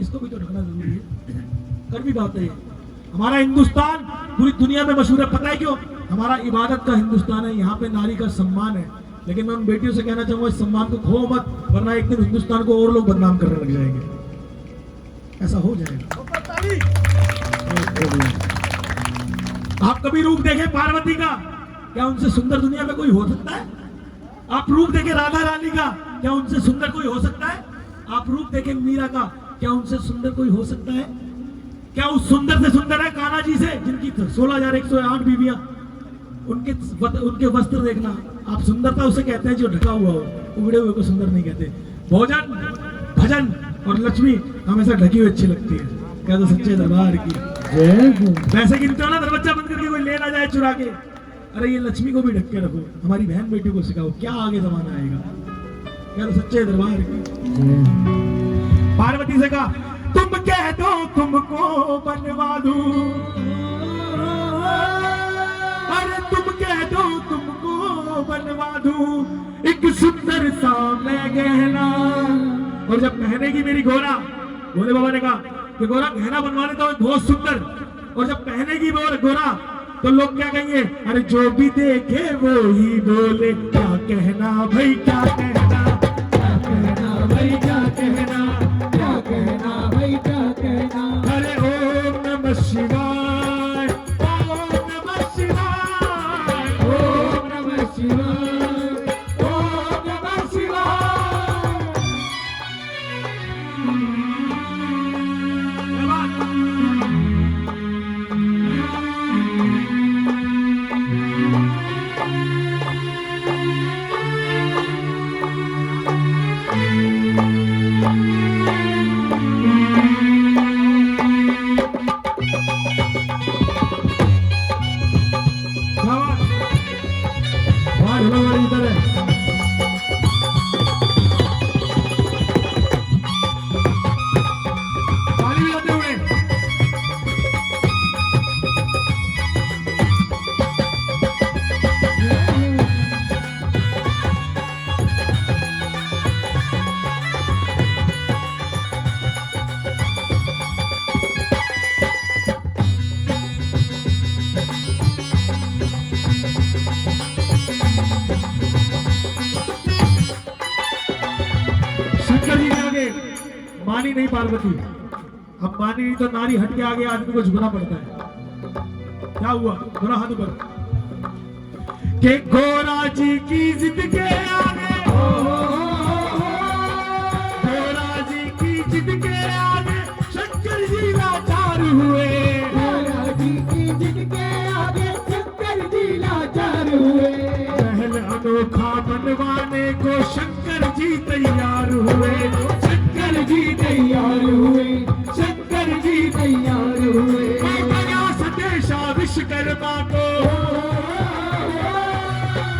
इसको भी तो ढकना जरूरी है। कर भी बात है, हमारा हिंदुस्तान पूरी दुनिया में मशहूर है, पता है क्यों? हमारा इबादत का हिंदुस्तान है, यहाँ पे नारी का सम्मान है। लेकिन मैं उन बेटियों से कहना चाहूंगा, इस सम्मान को खो मत, वरना एक दिन हिंदुस्तान को और लोग बदनाम करने लग जाएंगे, ऐसा हो जाएगा। आप कभी रूप देखें पार्वती का, क्या उनसे सुंदर दुनिया में कोई हो सकता है? आप रूप देखें राधा रानी का, क्या उनसे सुंदर कोई हो सकता है? आप रूप देखें मीरा का, क्या उनसे सुंदर कोई हो सकता है? क्या उस सुंदर से सुंदर है कान्हा जी से, जिनकी 16,108 बीवियां? उनके वस्त्र देखना, आप सुंदरता उसे कहते हैं जो ढका हुआ हो, उगड़े हुए को सुंदर नहीं कहते। भोजन, भजन और लक्ष्मी हमेशा ढकी हुई अच्छी लगती है। क्या तो सच्चे दरबार की वैसे गिनते हो ना, दरवाजा बंद करके कोई ले ना जाए चुरा के। अरे ये लक्ष्मी को भी ढक के रखो, हमारी बहन बेटी को सिखाओ, क्या आगे जमाना आएगा। क्या तो सच्चे दरबार की। पार्वती से कहा, तुम कह दो तुमको बनवा दूं, अरे तुम कह दो तुमको बनवा दूं, एक सुंदर सा मैं गहना। और जब पहनेगी मेरी गोरा, भोले बाबा ने कहा कि गोरा गहना बनवाने तो बहुत सुंदर, और जब पहनेगी गोरा तो लोग क्या कहेंगे? अरे जो भी देखे वो ही बोले क्या कहना भाई क्या कहना, क्या कहना मानी नहीं पार्वती। अब मानी नहीं तो नारी हट के आगे आदमी को झुकना पड़ता है। क्या हुआ? दोनों हाथ ऊपर। के गोरा जी की जिद के आगे, गोरा जी की जिद के आगे शंकर जी लाचार हुए। गोरा जी की जिद के आगे शंकर जी लाचार हुए। महल अनोखा बनवाने को शंकर जी तैयार हुए। शंकर जी तैयार हुए, शंकर जी तैयार हुए। गया संदेशा विश्वकर्मा को,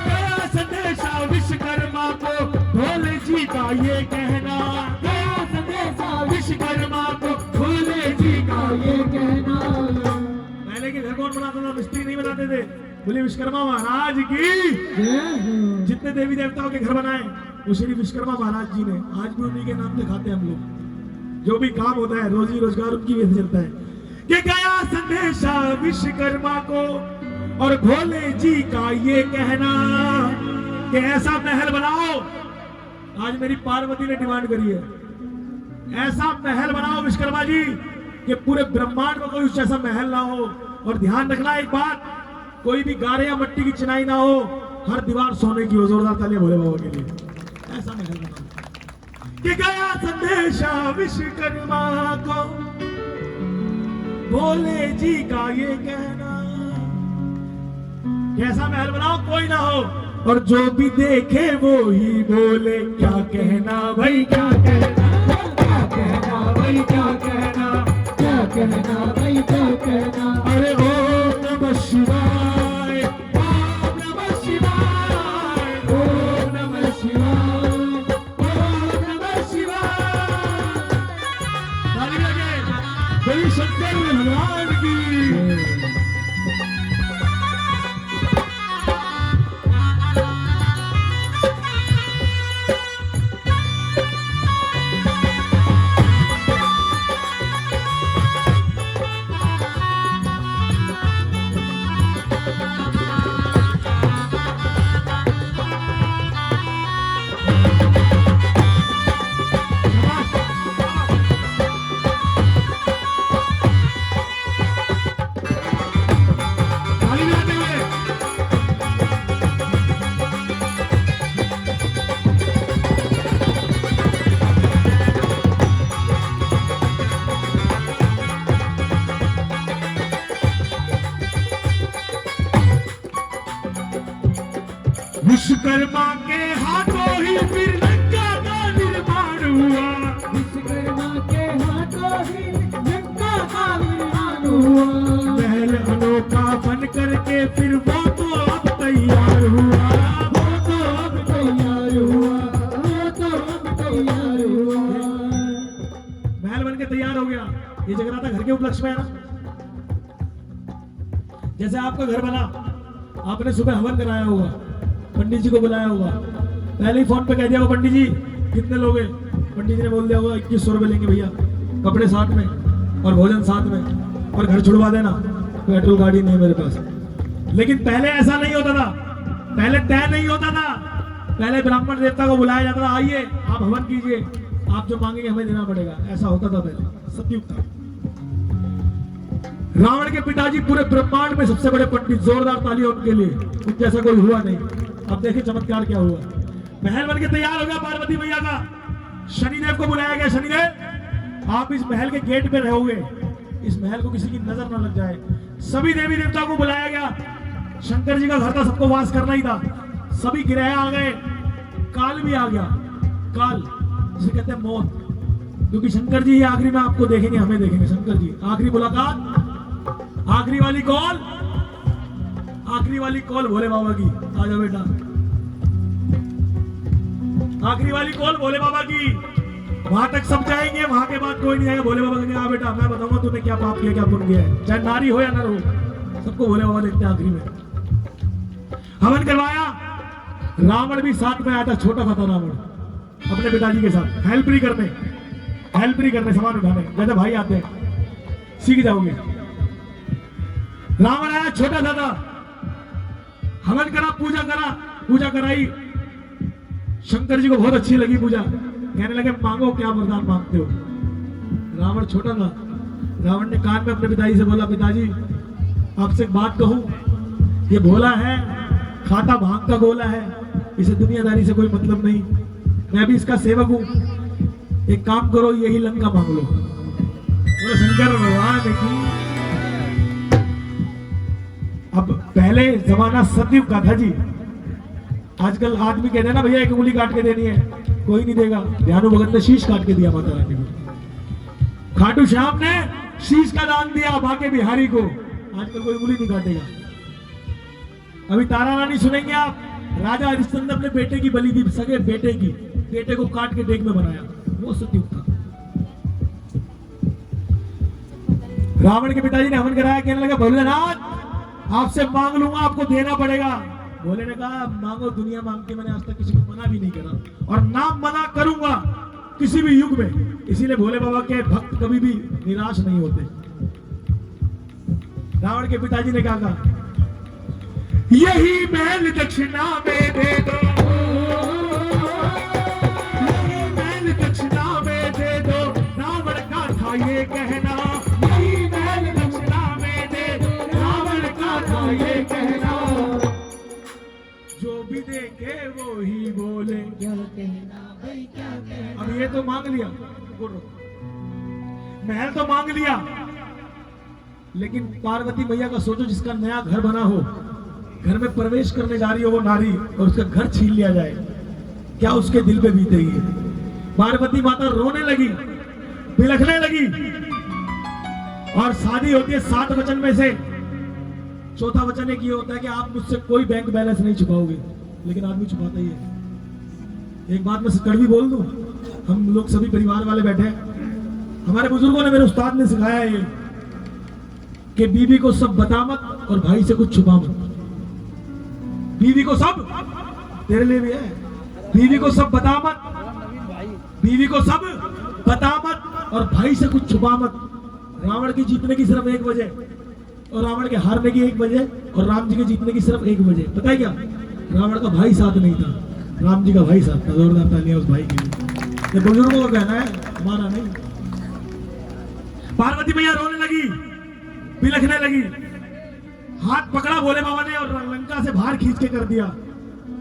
गया संदेशा विश्वकर्मा को, भोले जी का ये कहना। गया संदेशा विश्वकर्मा को, भोले जी का ये कहना। पहले के घर कौन बनाता था? मिस्त्री नहीं बनाते थे। बोले विश्वकर्मा महाराज की। जितने देवी देवताओं के घर बनाए वो श्री विश्वकर्मा महाराज जी ने। आज भी उन्हीं के नाम से खाते हैं हम लोग। जो भी काम होता है रोजी रोजगार उनकी वजह से चलता है। कि गया संदेशा विश्वकर्मा को और भोले जी का ये कहना कि ऐसा महल बनाओ। आज मेरी पार्वती ने डिमांड करी है, ऐसा महल बनाओ विश्वकर्मा जी कि पूरे ब्रह्मांड में कोई जैसा महल ना हो। और ध्यान रखना एक बात, कोई भी गारे या मट्टी की चिनाई ना हो, हर दीवार सोने की हो। जोरदार तालियां भोले बाबा के लिए। ऐसा महल बनाओ कि गया संदेशा विश्वकर्मा को, भोले जी का ये कहना। कैसा महल बनाओ कोई ना हो और जो भी देखे वो ही बोले। क्या कहना भाई, क्या कहना, क्या कहना भाई, क्या कहना, क्या कहना भाई, क्या कहना। अरे ओम नमः शिवाय, ओम नमः शिवाय, ओम नमः शिवाय, ओम नमः शिवाय। ताली लगे बोली शंकर भगवान की। विश्वकर्मा के हाथों ही फिर लंका का निर्माण हुआ। विश्वकर्मा के हाथों ही लंका का निर्माण हुआ। महल अनोखा बन करके फिर वो तो अब तैयार हुआ। वो तो अब तैयार हुआ, वो तो अब तैयार हुआ। महल बन के तैयार हो गया। ये जगन्नाथ घर के उपलक्ष्य में है ना। जैसे आपका घर बना, आपने सुबह हवन कराया होगा, पंडित जी को बुलाया होगा, पहले ही फोन पे कह दिया होगा पंडित जी कितने लोग हैं। पंडित जी ने बोल दिया होगा 2100 रुपए लेंगे भैया, कपड़े साथ में और भोजन साथ में, और घर छुड़वा देना, पेट्रोल गाड़ी नहीं है मेरे पास। लेकिन पहले ऐसा नहीं होता था, पहले तय नहीं होता था। पहले ब्राह्मण देवता को बुलाया जाता था, आइए आप हवन कीजिए, आप जो मांगेंगे हमें देना पड़ेगा। ऐसा होता था पहले, सतयुग था। रावण के पिताजी पूरे ब्रह्मांड में सबसे बड़े पंडित, जोरदार तालियां उनके लिए, उन जैसा कोई हुआ नहीं। अब देखिए चमत्कार क्या हुआ। महल बन के तैयार हो गया पार्वती मैया का। शनिदेव को बुलाया गया, शनिदेव आप इस महल के गेट पे रहोगे, इस महल को किसी की नजर ना लग जाए। सभी देवी देवताओं को बुलाया गया। शंकर जी का घर था, सबको वास करना ही था। सभी ग्रह आ गए, काल भी आ गया। काल जिसे कहते हैं मौत, क्योंकि शंकर जी आखिरी में आपको देखेंगे, हमें देखेंगे। शंकर जी आखिरी मुलाकात, आखिरी वाली कॉल, आखिरी वाली कॉल भोले बाबा की। आ जाओ बेटा, आखिरी वाली कॉल भोले बाबा की। वहां तक सब जाएंगे, वहां के बाद कोई नहीं आएगा। भोले बाबा कहेंगे, आ बेटा मैं बताऊंगा तूने क्या पाप किया, क्या पुण्य किया है, चाहे नारी हो या नर हो, सबको भोले बाबा देखते हैं आखिरी में। हवन करवाया, रावण भी साथ में आया था, छोटा सा था रावण, अपने पिताजी के साथ हेल्प नहीं करने, सामान उठाने, जैसे भाई आते हैं, सीख जाओगे। रावण आया, छोटा सा था, हवन करा, पूजा कराई। शंकर जी को बहुत अच्छी लगी पूजा, कहने लगे मांगो क्या वरदान मांगते हो। रावण छोटा था। रावण ने कान में अपने पिताजी से बोला, पिताजी आपसे एक बात कहूं, ये भोला है, खाता भांग का गोला है, इसे दुनियादारी से कोई मतलब नहीं, मैं भी इसका सेवक हूं, एक काम करो यही लंका मांग लो। बोले शंकर भगवान की। अब पहले जमाना सतयुग का था जी। आजकल आदमी कहते हैं ना भैया एक उंगली काट के देनी है, कोई नहीं देगा। ध्यानु भगत ने शीश काट के दिया माता रानी को, खाटू श्याम ने शीश का दान दिया बाके बिहारी को। आजकल कोई उंगली नहीं काटेगा। अभी तारा रानी सुनेंगे आप, राजा हरिश्चंद्र अपने बेटे की बलि दी, सगे बेटे की, बेटे को काट के देग में बनाया, वो सतयुग था। रावण के पिताजी ने हवन कराया, कहने लगा भोलेनाथ आपसे मांग लूंगा, आपको देना पड़ेगा। भोले ने कहा मांगो, दुनिया मांगती, मैंने आज तक किसी को मना भी नहीं करा और ना मना करूंगा किसी भी युग में। इसीलिए भोले बाबा के भक्त कभी भी निराश नहीं होते। रावण के पिताजी ने कहा यही महल दक्षिणा में दे दो, यही महल दक्षिणा में दे दो, रावण का था ये कहना, यही महल दक्षिणा में दे दो, रावण का था ये कहना, जो भी देखे वो ही बोले। क्या कहना भाई क्या कहना। अब ये तो मांग लिया, महल तो मांग लिया, लेकिन पार्वती मैया का सोचो, जिसका नया घर बना हो, घर में प्रवेश करने जा रही हो वो नारी, और उसका घर छीन लिया जाए, क्या उसके दिल पे बीतेगी। पार्वती माता रोने लगी, बिलखने लगी। और शादी होती है 7 वचन में से, चौथा वचन एक ये होता है कि आप मुझसे कोई बैंक बैलेंस नहीं छुपाओगे, लेकिन आदमी छुपाता ही है। एक बात मैं कड़वी बोल दूं, हम लोग सभी परिवार वाले बैठे हैं, हमारे बुजुर्गों ने, मेरे उस्ताद ने सिखाया है ये कि बीवी को सब बता मत और भाई से कुछ छुपा मत। बीवी को सब, तेरे लिए भी है, बीवी को सब बता मत, बीवी को सब बता मत और भाई से कुछ छुपा मत। रावण की जीतने की सिर्फ 1 वजह, और रावण के हारने की 1 वजह, और राम जी के जीतने की सिर्फ 1 वजह। पता है क्या? रावण का भाई साथ नहीं था, राम जी का भाई साथ था। जोरदार तालियां उस भाई के लिए। ये बुजुर्गों का कहना है, हमारा नहीं। पार्वती मैया रोने लगी, बिलखने लगी, हाथ पकड़ा भोले बाबा ने और लंका से बाहर खींच के कर दिया।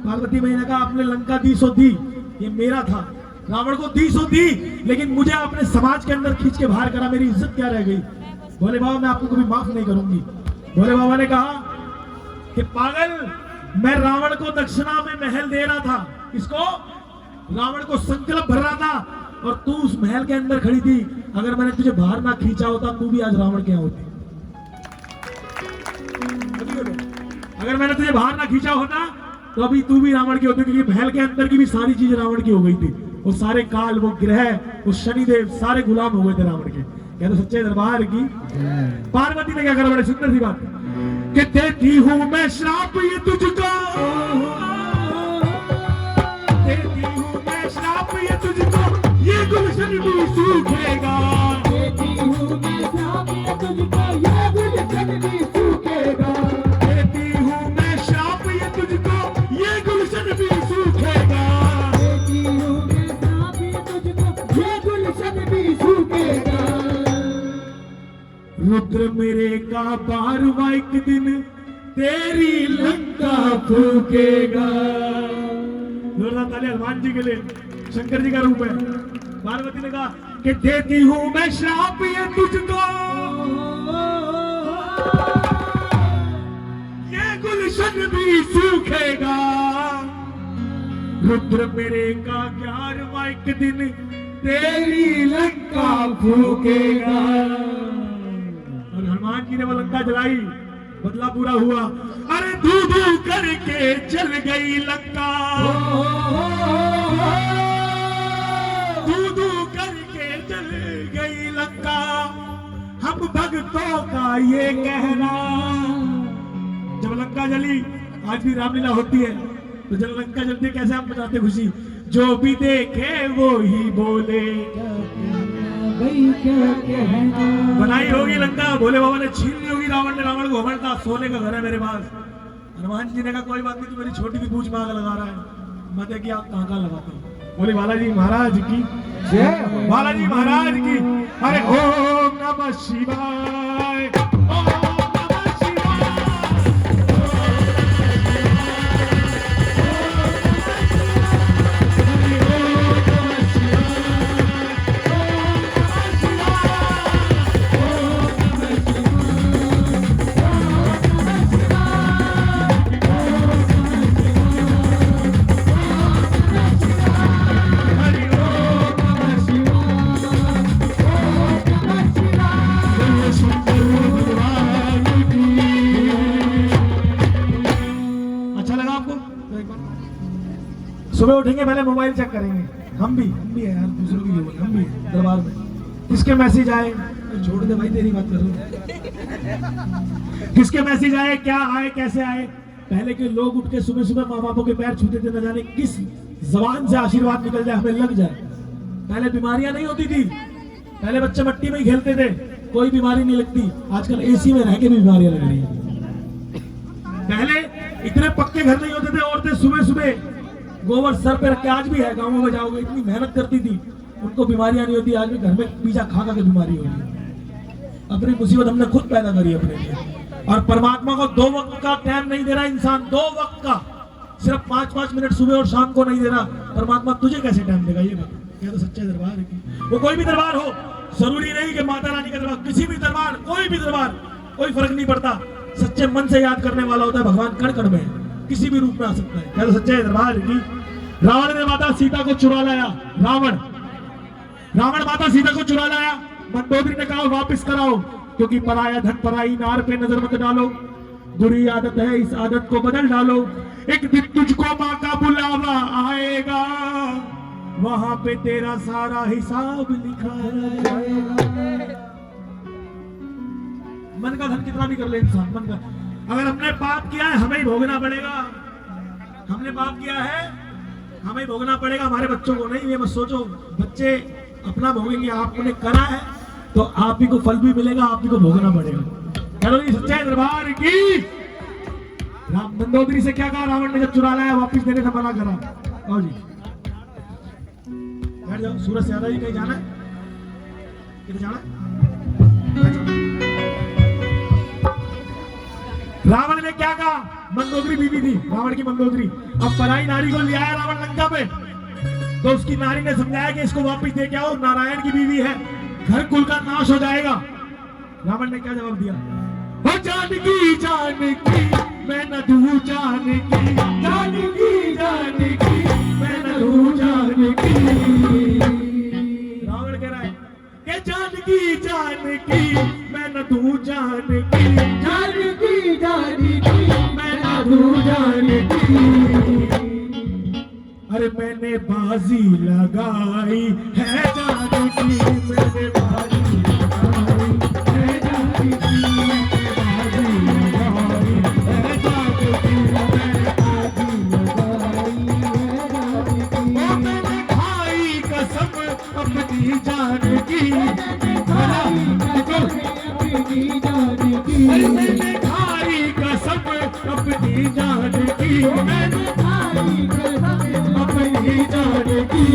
पार्वती मैया ने कहा आपने लंका दी सो दी, ये मेरा था, रावण को दी सो दी, लेकिन मुझे अपने समाज के अंदर खींच के बाहर करा, मेरी इज्जत क्या रह गई। भोले बाबा मैं आपको कभी माफ नहीं करूंगी। भोले बाबा ने कहा कि पागल, मैं रावण को दक्षिणा में महल दे रहा था, इसको रावण को संकल्प भर रहा था, और तू उस महल के अंदर खड़ी थी। अगर मैंने तुझे बाहर ना खींचा होता, तू भी आज रावण के यहाँ होती। अगर मैंने तुझे बाहर ना खींचा होता तो अभी तू भी रावण की होती, क्योंकि महल के अंदर की भी सारी चीजें रावण की हो गई थी। वो सारे काल, वो ग्रह, वो शनिदेव, सारे गुलाम हो गए थे रावण के। कहते सच्चे दरबार की। पार्वती ने क्या करा, बड़ी सुंदर सी बात कि देती हूं मैं श्राप ये तुझको, देती हूं मैं श्राप ये तुझको, ये गुलशन भी सूखेगा, देती हूँ मैं श्राप ये तुझको, ये गुलशन भी सूखेगा, देती हूं मैं श्राप ये तुझको, ये गुलशन भी सूखेगा, देती हूँ मैं श्राप ये तुझको, ये गुलशन भी सूखेगा। रुद्र मेरे का 12वां एक दिन तेरी लंका फूकेगा। जोरदार ताली हनुमान जी के लिए, शंकर जी का रूप है। पार्वती ने कहा कि देती हूं मैं श्राप ये तुझको, ये गुलशन भी सूखेगा। रुद्र मेरे का 11वां एक दिन तेरी लंका फूकेगा। और हनुमान जी ने वो लंका जलाई, बदला पूरा हुआ। अरे धू धू करके जल गई लंका, धू धू करके जल गई लंका, हम भक्तों का ये कहना। जब लंका जली, आज भी रामलीला होती है, तो जब लंका जलती है कैसे हम बताते खुशी, जो भी देखे वो ही बोले। बनाई होगी लंका, भोले बाबा ने छीन ली होगी रावण ने, रावण को घमंड था, सोने का घर है मेरे पास। हनुमान जी ने कहा कोई बात नहीं, तू मेरी छोटी सी पूछ में आग लगा रहा है, मैं देखिए आप कहाँ लगाता हूँ। बोले बालाजी महाराज की जय, बालाजी महाराज की। अरे ओ शिवाय, ओम नमः शिवाय। अच्छा लगा आपको? तो एक बार सुबह उठेंगे पहले मोबाइल चेक करेंगे। हम भी है यार, दूसरों की भी हम भी दरबार में किसके मैसेज आए, छोड़ दे भाई तेरी बात कर रहा हूं। किसके मैसेज आए, क्या आए, कैसे आए। पहले के लोग उठ के सुबह सुबह माँ बापों के पैर छूते थे, न जाने किस जबान से आशीर्वाद निकल जाए, हमें लग जाए। पहले बीमारियां नहीं होती थी, पहले बच्चे मिट्टी में ही खेलते थे, कोई बीमारी नहीं लगती। आजकल एसी में रह के भी बीमारियां लग रही हैं। पहले इतने पक्के घर नहीं होते थे, औरतें सुबह सुबह गोबर सर पे रख के, आज भी है गाँवों में जाओगे, इतनी मेहनत करती थी, उनको बीमारियां नहीं होती। आज भी घर में पिज्जा खा खा के बीमारी हो रही है। अपनी मुसीबत हमने खुद पैदा करी अपने लिए। और परमात्मा को 2 वक्त का टाइम नहीं दे रहा इंसान, 2 वक्त का, सिर्फ 5-5 मिनट सुबह और शाम को नहीं दे रहा। परमात्मा तुझे कैसे टाइम देगा ये बता। ये तो सच्चा दरबार है कि वो कोई भी दरबार हो, जरूरी नहीं कि माता रानी का दरबार, किसी भी दरबार, कोई भी दरबार, कोई फर्क नहीं पड़ता। सच्चे मन से याद करने वाला होता है भगवान, कण कण में किसी भी रूप में आ सकता है। क्या तो सच्चा दरबार है कि रावण ने माता सीता को चुरा लाया। रावण माता सीता को चुरा लाया। मंदोदरी ने कहा वापस कराओ, क्योंकि पराया धन पराई नार पे नजर मत डालो, बुरी आदत है, इस आदत को बदल डालो। एक दिन तुझको माँ का बुलावा आएगा, वहां पे तेरा सारा हिसाब लिखा जाएगा। मन का धन कितना भी कर ले इंसान, मन का, अगर हमने पाप किया है हमें ही भोगना पड़ेगा। हमने पाप किया है हमें ही भोगना पड़ेगा, हमारे बच्चों को नहीं। ये मत सोचो बच्चे अपना भोगेंगे, आपने करा है तो आप ही को फल भी मिलेगा, आप ही को भोगना पड़ेगा। चलो जी, सच्चे दरबार की। राम मंदोदरी से क्या कहा रावण ने जब चुरा लाया, वापिस देने से मना करा। आओ जी बैठ जाओ। सूरज से जी कहीं जाना है, किधर जाना है? रावण ने क्या कहा, मंदोदरी बीवी थी, रावण की मंदोदरी। अब पराई नारी को ले आया रावण लंका पे, तो उसकी नारी ने समझाया कि इसको वापस दे के आओ, नारायण की बीवी है, घर कुल का नाश हो जाएगा। रावण ने क्या जवाब दिया, ओ जानकी मैं न दूं जानकी, जानकी मैं न दूं जानकी। रावण कह रहा है कि जानकी मैं न दूं जानकी, मैं न दूं जानकी। अरे मैंने बाजी लगाई है जानकी, मैंने बाजी लगाई है जानकी, मैंने बाजी लगाई है जानकी, मैंने बाजी लगाई है जानकी। ओ मैंने खाई कसम अपनी जानकी, मैंने खाई कसम अपनी जानकी, मैंने खाई कसम अपनी जानकी।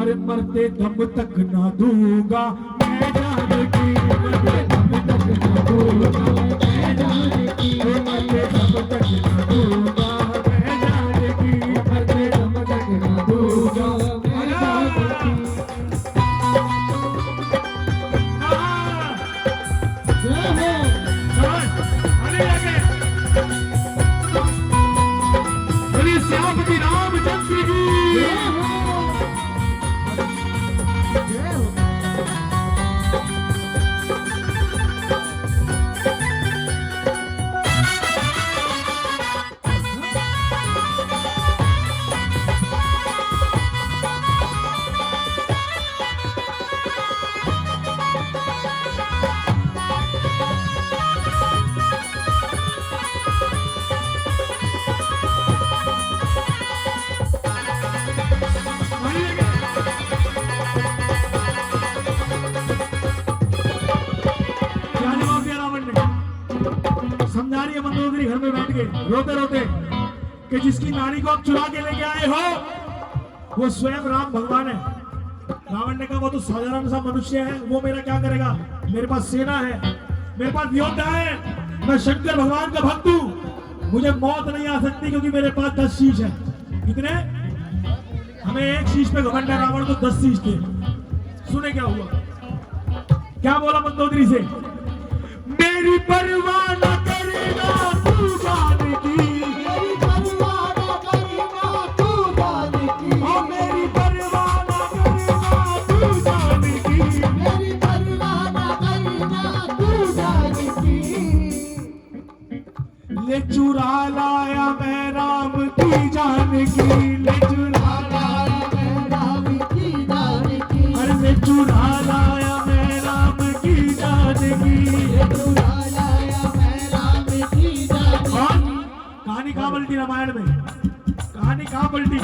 अरे मरते दम तक ना दूंगा मैं जानकी, मरते दम तक ना दूंगा मैं जानकी, मरते दम तक ना दूंगा मैं जानकी, मरते दम तक ना दूंगा मैं जानकी। श्यामपति रामचंद्र की समझा रही है मंदोदरी घर में बैठ के रोते रोते कि जिसकी नारी को आप चुरा के लेके आए हो वो स्वयं राम भगवान है। रावण रावण ने कहा वो तो साधारण सा मनुष्य है, वो मेरा क्या करेगा, मेरे पास सेना है, मेरे पास योद्धा है, मैं शंकर भगवान का भक्त हूँ, मुझे मौत नहीं आ सकती क्योंकि मेरे पास 10 शीश है। कितने? हमें एक शीश पे घमंड है, रावण को 10 शीश थे। सुने क्या हुआ, क्या बोला मंदोदरी से, मेरी परवाह न करेगा तू जान की, मेरी परवाह न करेगा तू जान की, ओ मेरी परवाह न करेगा तू जान की, मेरी परवाह न करेगा तू जान की। ले चुरा लाया मैं राम की जान की, ले चुरा लाया मैं राम की जान की, अरे ले चुरा लाया मैं राम की जान की। चुरा लाया मैं राम की जान की। और कहानी कहाँ पलटी रामायण में, कहानी कहाँ पलटी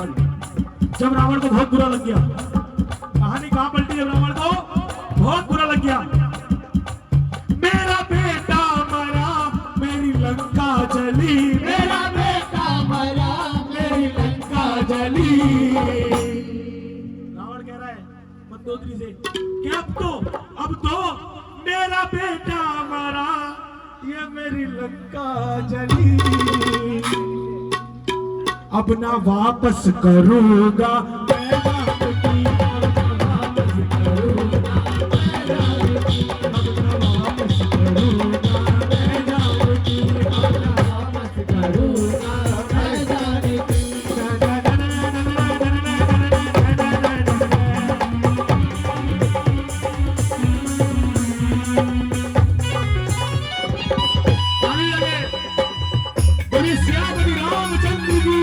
जब रावण को बहुत बुरा लग गया, कहानी कहाँ पलटी जब रावण को बहुत बुरा लग गया, मेरा बेटा मरा मेरी लंका जली, मेरा बेटा मरा मेरी लंका जली। रावण कह रहा है मंदोदरी से कि अब तो मेरा बेटा मरा, ये मेरी लंका जली, अब ना वापस करूंगा मैं राम की, अब ना वापस करूंगा मैं राम की, अब ना वापस करूंगा मैं राम की, अब ना वापस करूंगा मैं राम की। ताली लगे, बोलिए सियापति रामचंद्र की।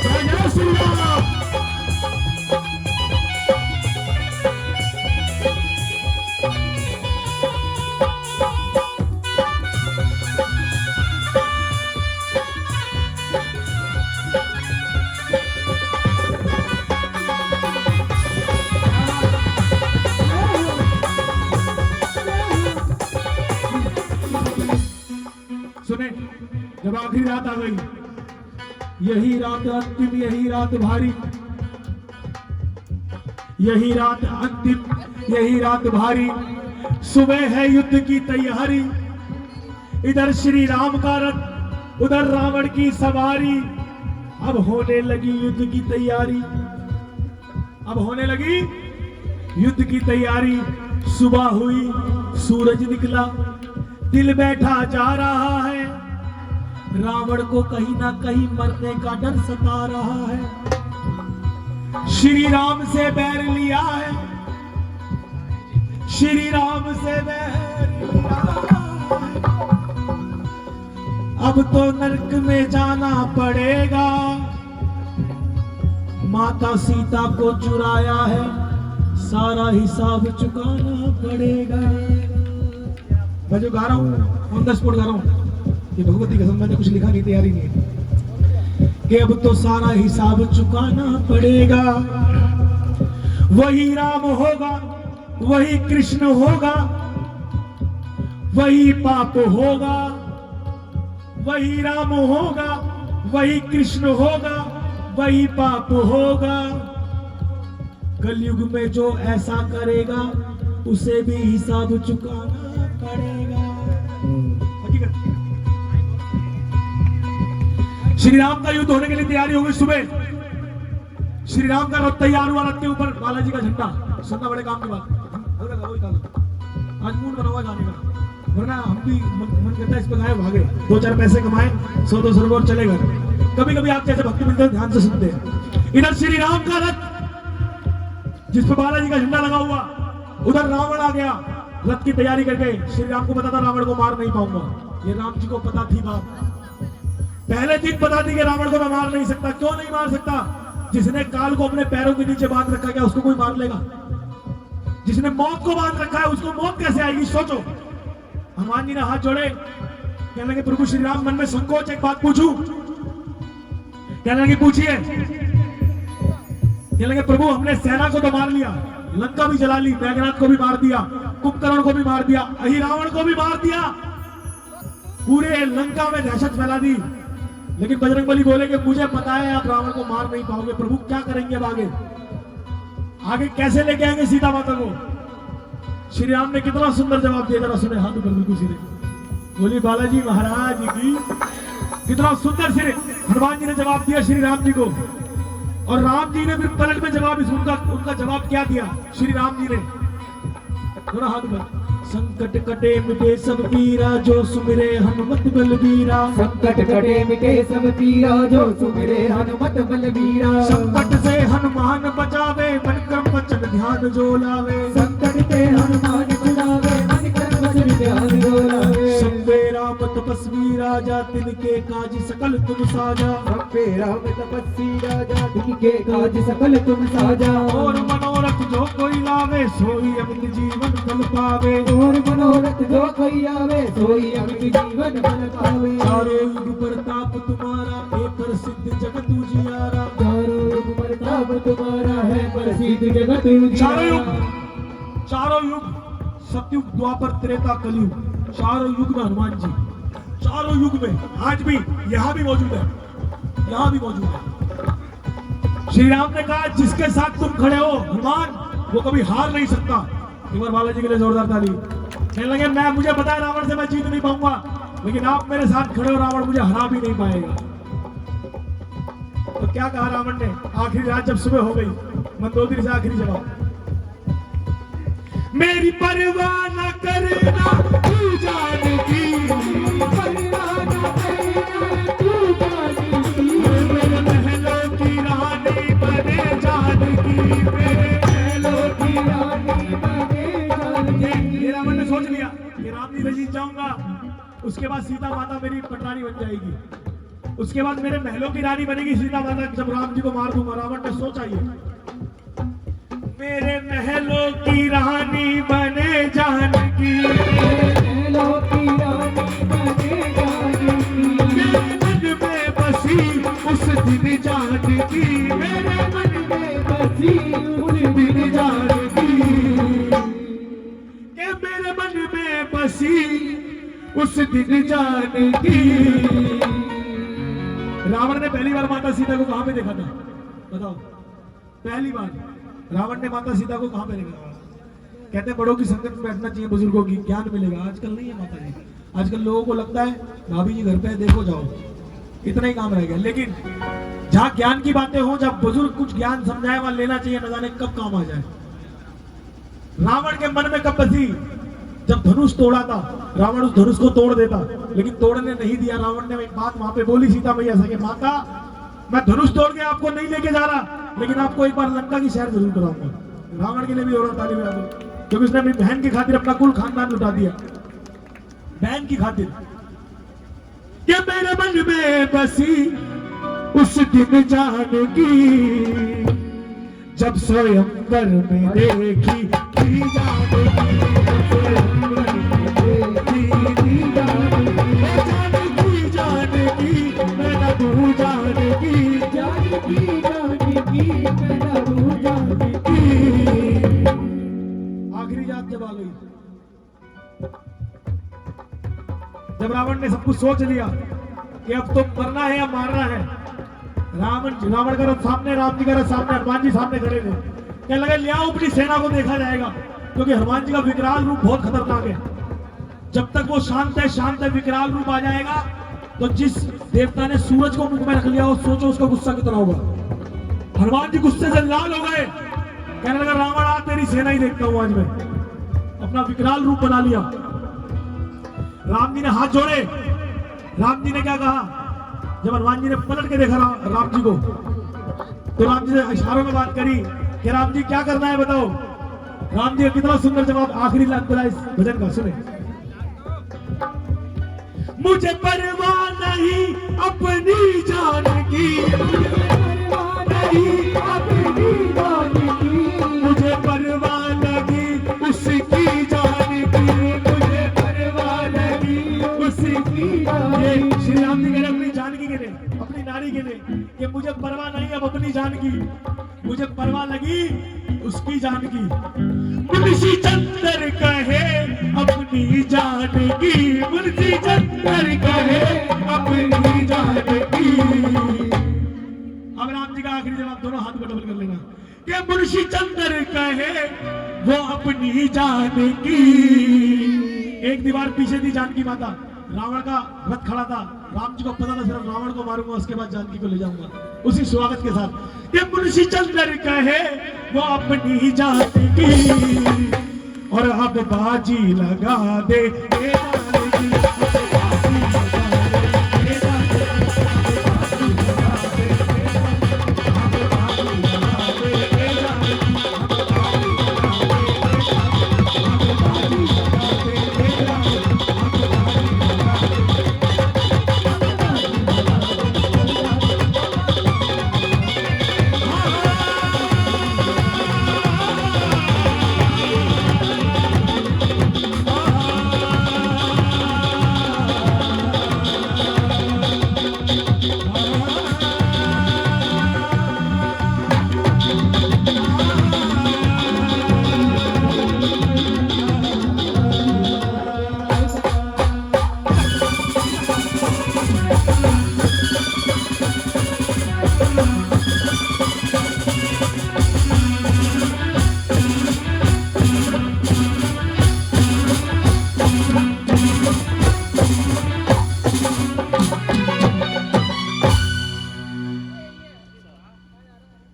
जय जय श्री राम। सुने, जब आखिरी रात आ गई, यही रात अंतिम, यही रात भारी, यही रात अंतिम, यही रात भारी, सुबह है युद्ध की तैयारी, इधर श्री राम का रथ, उधर रावण की सवारी, अब होने लगी युद्ध की तैयारी, अब होने लगी युद्ध की तैयारी। सुबह हुई, सूरज निकला, दिल बैठा जा रहा है, रावण को कहीं ना कहीं मरने का डर सता रहा है। श्री राम से बैर लिया है, श्री राम से बैर लिया है, अब तो नरक में जाना पड़ेगा, माता सीता को चुराया है, सारा हिसाब चुकाना पड़ेगा। मैं जो गा रहा हूँ ऑन द स्पॉट गा रहा हूँ, ये भगवती कसम, मैंने कुछ लिखा नहीं, तैयारी नहीं है, कि अब तो सारा हिसाब चुकाना पड़ेगा। वही राम होगा, वही कृष्ण होगा, वही पाप होगा, वही राम होगा, वही कृष्ण होगा, वही पाप होगा। कलयुग में जो ऐसा करेगा उसे भी हिसाब चुकाना पड़ेगा। हकीकत। श्री राम का युद्ध होने के लिए तैयारी हो गई। सुबह श्री राम का रथ तैयार हुआ, रथ के ऊपर बालाजी का झंडा। सुनना बड़े काम की बात, आज मूड बना हुआ जाने का, वरना हम भी मन करता है इस पर गाए भागे, 2-4 पैसे कमाए, 100-200 रुपये और चले गए। कभी कभी आप जैसे भक्ति मिलते हैं, ध्यान से सुनते हैं। इधर श्री राम का रथ जिस पर बालाजी का झंडा लगा हुआ, उधर रावण आ गया रथ की तैयारी करके। श्री राम को पता था रावण को मार नहीं पाऊंगा, ये राम जी को पता थी बात, पहले दिन पता थी कि रावण को मैं मार नहीं सकता। क्यों नहीं मार सकता? जिसने काल को अपने पैरों के नीचे बांध रखा, क्या उसको कोई मार लेगा? जिसने मौत को बांध रखा है उसको मौत कैसे आएगी? सोचो। हनुमान जी ने हाथ जोड़े, कहने लगे प्रभु श्री राम, मन में संकोच, एक बात पूछूं? कहने लगे पूछिए। कहने लगे प्रभु हमने सेना को तो मार लिया, लंका भी जला ली, मेघनाथ को भी मार दिया, कुंभकर्ण को भी मार दिया, अहि रावण को भी मार दिया, पूरे लंका में दहशत फैला दी। लेकिन बजरंगबली बोले कि मुझे पता है आप रावण को मार नहीं पाओगे। प्रभु क्या करेंगे अब आगे? आगे कैसे लेके आएंगे सीता माता को? श्री राम ने कितना सुंदर जवाब दिया, जरा सुने, हाथ ऊपर बिल्कुल सीधे। बोली बालाजी महाराज की। कितना सुंदर श्री हनुमान जी ने जवाब दिया श्री राम जी को। और राम जी ने फिर पलट में जवाब उनका जवाब क्या दिया श्री राम जी ने? थोड़ा हाथ ऊपर। संकट कटे मिटे सब पीरा जो सुमिरे हनुमत बलबीरा। संकट कटे मिटे सब पीरा जो सुमिरे हनुमत बलबीरा। संकट से हनुमान बचावे मन क्रम वचन ध्यान जो लावे। संकट से हनुमान बचावे मन क्रम वचन ध्यान जो लावे। संबे राम तपस्वी राजा तिनके काज सकल तुम साजा। संबे राम तपस्वी राजा तिनके काज सकल तुम साजा। और मनोरथ जो कोई लावे सोई अमित जीवन फल पावे। और मनोरथ जो कोई आवे सोई अमित जीवन फल पावे। चारों युग प्रताप तुम्हारा है प्रसिद्ध जगत उजियारा। चारों युग प्रताप तुम्हारा है प्रसिद्ध जगत उजियारा। चारों युग सतयुग द्वापर त्रेता कलयुग, चारों युग में हनुमान जी, चारों युग में आज भी यहाँ भी मौजूद है, यहाँ भी मौजूद है। श्री राम ने कहा जिसके साथ तुम खड़े हो हनुमान वो कभी हार नहीं सकता। एक बार बालाजी के लिए जोरदार ताली। कहने लगे मैं मुझे पता है रावण से मैं जीत नहीं पाऊंगा, लेकिन आप मेरे साथ खड़े हो रावण मुझे हरा भी नहीं पाएगा। तो क्या कहा रावण ने? आखिरी रात जब सुबह हो गई, मंदोदरी से आखिरी जवाब, मेरी परवाह न करना तू जानकी। परवाह न करना तू जानकी। मेरे महलों की रानी बने जानकी। मेरे महलों की रानी बने जानकी। ये रावण ने सोच लिया कि राम जी मैं जीत जाऊंगा, उसके बाद सीता माता मेरी पटरानी बन जाएगी, उसके बाद मेरे महलों की रानी बनेगी सीता माता, जब राम जी को मार दूंगा। रावण ने सोचा ये, मेरे महलों की रानी बने जानकी। महलों की रानी बने जानकी। मेरे मन में बसी उस दिन जानकी। मेरे मन में बसी उस दिन जानकी। के मेरे मन में बसी उस दिन जानकी। रावण ने पहली बार माता सीता को कहां पे देखा था बताओ? पहली बार रावण ने माता सीता को कहां पे देखा? कहते हैं बड़ों की संगत में बैठना चाहिए, बुजुर्गों की ज्ञान मिलेगा। आजकल नहीं है माता जी, आजकल लोगों को लगता है भाभी जी घर पे है देखो जाओ, इतना ही काम रह गया। लेकिन जहां ज्ञान की बातें हो, जब बुजुर्ग कुछ ज्ञान समझाए वहां लेना चाहिए, न जाने कब काम आ जाए। रावण के मन में कब बसी? जब धनुष तोड़ा था, रावण उस धनुष को तोड़ देता, लेकिन तोड़ने नहीं दिया। रावण ने एक बात वहां पे बोली सीता मैया से कि माता मैं धनुष तोड़ के आपको नहीं लेके जा रहा, लेकिन आपको एक बार लंका की सैर जरूर कराऊंगा। रावण के लिए भी और ताली बजा दो, क्योंकि उसने अपनी बहन की खातिर अपना कुल खानदान लुटा दिया, बहन की खातिर। ये मेरे मन में बसी उस दिन जानकी, जब स्वयंवर में देखी थी जानकी। जानकी जानकी मैं तू जानकी। जानकी जानकी मैं तू जानकी। आखिरी रात जब आ गई, जब रावण ने सब कुछ सोच लिया कि अब तो मरना है या मारना है, रावण का रथ सामने, राम जी का रथ सामने, हनुमान जी सामने खड़े थे। कहने लगे ले आओ अपनी सेना को देखा जाएगा, क्योंकि हनुमान जी का विकराल रूप बहुत खतरनाक है। जब तक वो शांत है विकराल रूप आ जाएगा तो जिस देवता ने सूरज को मुख में रख लिया हो, सोचो उसका गुस्सा कितना होगा। हनुमान जी गुस्से से लाल हो गए, कहने लगा रावण आ तेरी सेना ही देखता हूं आज मैं। अपना विकराल रूप बना लिया। राम जी ने हाथ जोड़े। राम जी ने क्या कहा? जब हनुमान जी ने पलट के देखा राम जी को, तो राम जी ने इशारों में बात करी कि राम जी क्या करना है बताओ। राम जी का कितना सुंदर जवाब आखिरी लाइन बोला इस भजन का, सुने। मुझे परवाह नहीं अपनी जान की। परवाह नहीं अपनी जानकी। मुझे परवाह लगी उसकी जान की। मुझे परवाह लगी उसकी जान। ये श्री राम जी कह रहे अपनी जानकी के लिए, अपनी नारी के लिए कि मुझे परवाह नहीं अब अपनी जान की, मुझे परवाह लगी उसकी जान की। मुंशी चंद्र कहे अपनी जान की, मुंशी चंद्र कहे अपनी जान की। अब राम जी का आखिरी जवाब दोनों हाथ को डबल कर लेना कि मुंशी चंद्र कहे वो अपनी जान की। एक दीवार पीछे थी जानकी माता, रावण का रथ खड़ा था, राम जी को पता था सिर्फ रावण को मारूंगा उसके बाद जानकी को ले जाऊंगा, उसी स्वागत के साथ ये मुंशी चंद्र कहे वो अपनी जान की। और अब बाजी लगा दे ए जानकी,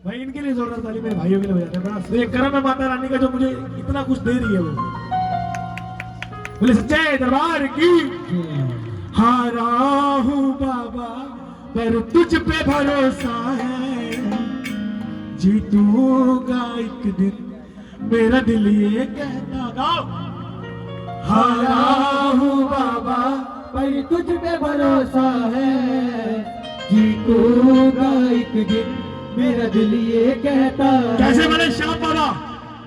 भाई इनके लिए जोरदार ताली मेरे भाइयों के लिए बजाते हैं। बड़ा ये करम है माता रानी का जो मुझे इतना कुछ दे रही है वो। बोले सच्चे दरबार की। हारा हूँ बाबा पर तुझ पे भरोसा है, जीतूंगा एक दिन मेरा दिल ये कहता। गाओ। हारा हूँ बाबा पर तुझ पे भरोसा है, जीतूंगा एक दिन मेरा दिल ये कहता है। कैसे बने श्याम बाबा?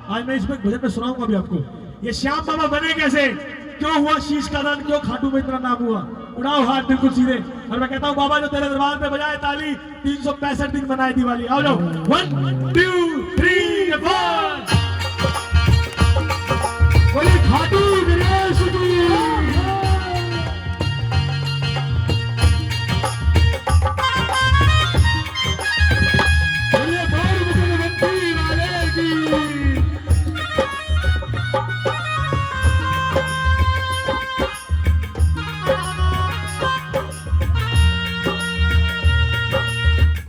आज मैं इसमें भजन में सुनाऊंगा भी आपको। ये श्याम बाबा बने कैसे, क्यों हुआ शीश का दान, क्यों खाटू में इतना नाम हुआ? उड़ाओ हाथ बिल्कुल सीधे और मैं कहता हूँ बाबा जो तेरे दरबार पे बजाए ताली 365 दिन मनाए दिवाली। आओ जाओ 1 2 3 4। बोले खाटू गणेश की। बोले बाल मुकुंदवंती वाले की।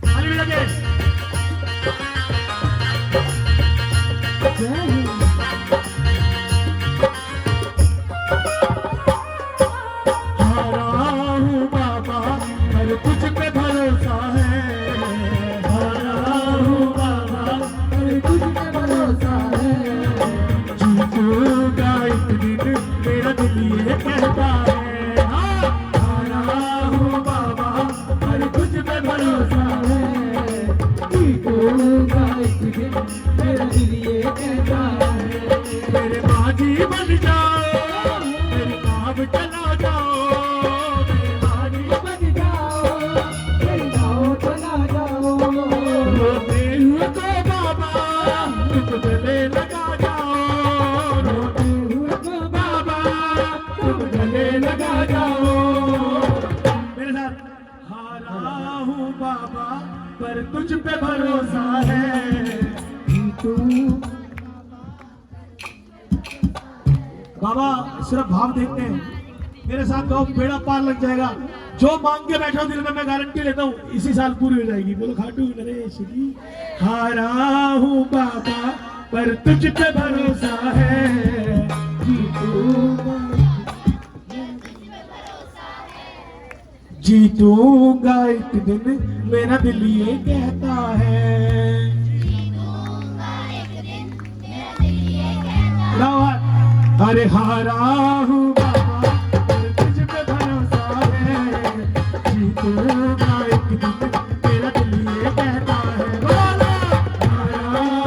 ताली भी लगे। हारा हूँ बाबा पर तुझ पे भरोसा है, हारा हूँ बाबा पर तुझ पे भरोसा है, जीतूंगा एक दिन मेरा दिल ये कहता है। हाँ। हारा हूँ बाबा पर तुझ पे भरोसा है, जीतूंगा एक दिन मेरा दिल ये कहता है। मेरे बाजी बन जाओ, मेरे काम चला जाओ, मेरे बाजी बन जाओ, मेरे नाव चला जाओ, रोते हुए तो बाबा तुम गले लगा जाओ, रोते हुए तो बाबा तुम गले लगा जाओ। मेरे साथ। हारा हूँ बाबा पर तुझ पे भरोसा है, तू बाबा सिर्फ भाव देखते हैं। मेरे साथ गाओ बेड़ा पार लग जाएगा। जो मांग के बैठो दिल में मैं गारंटी लेता हूँ इसी साल पूरी हो जाएगी। बोलो खाटू नरेश की। हारा हूँ बाबा पर तुझ पे भरोसा है, जीतूंगा एक दिन मेरा दिल ये कहता है। अरे हारा हूँ बाबा पर तुझ पे भरोसा है, जीतूंगा एक दिन मेरा दिल ये कहता है। बोलो। हारा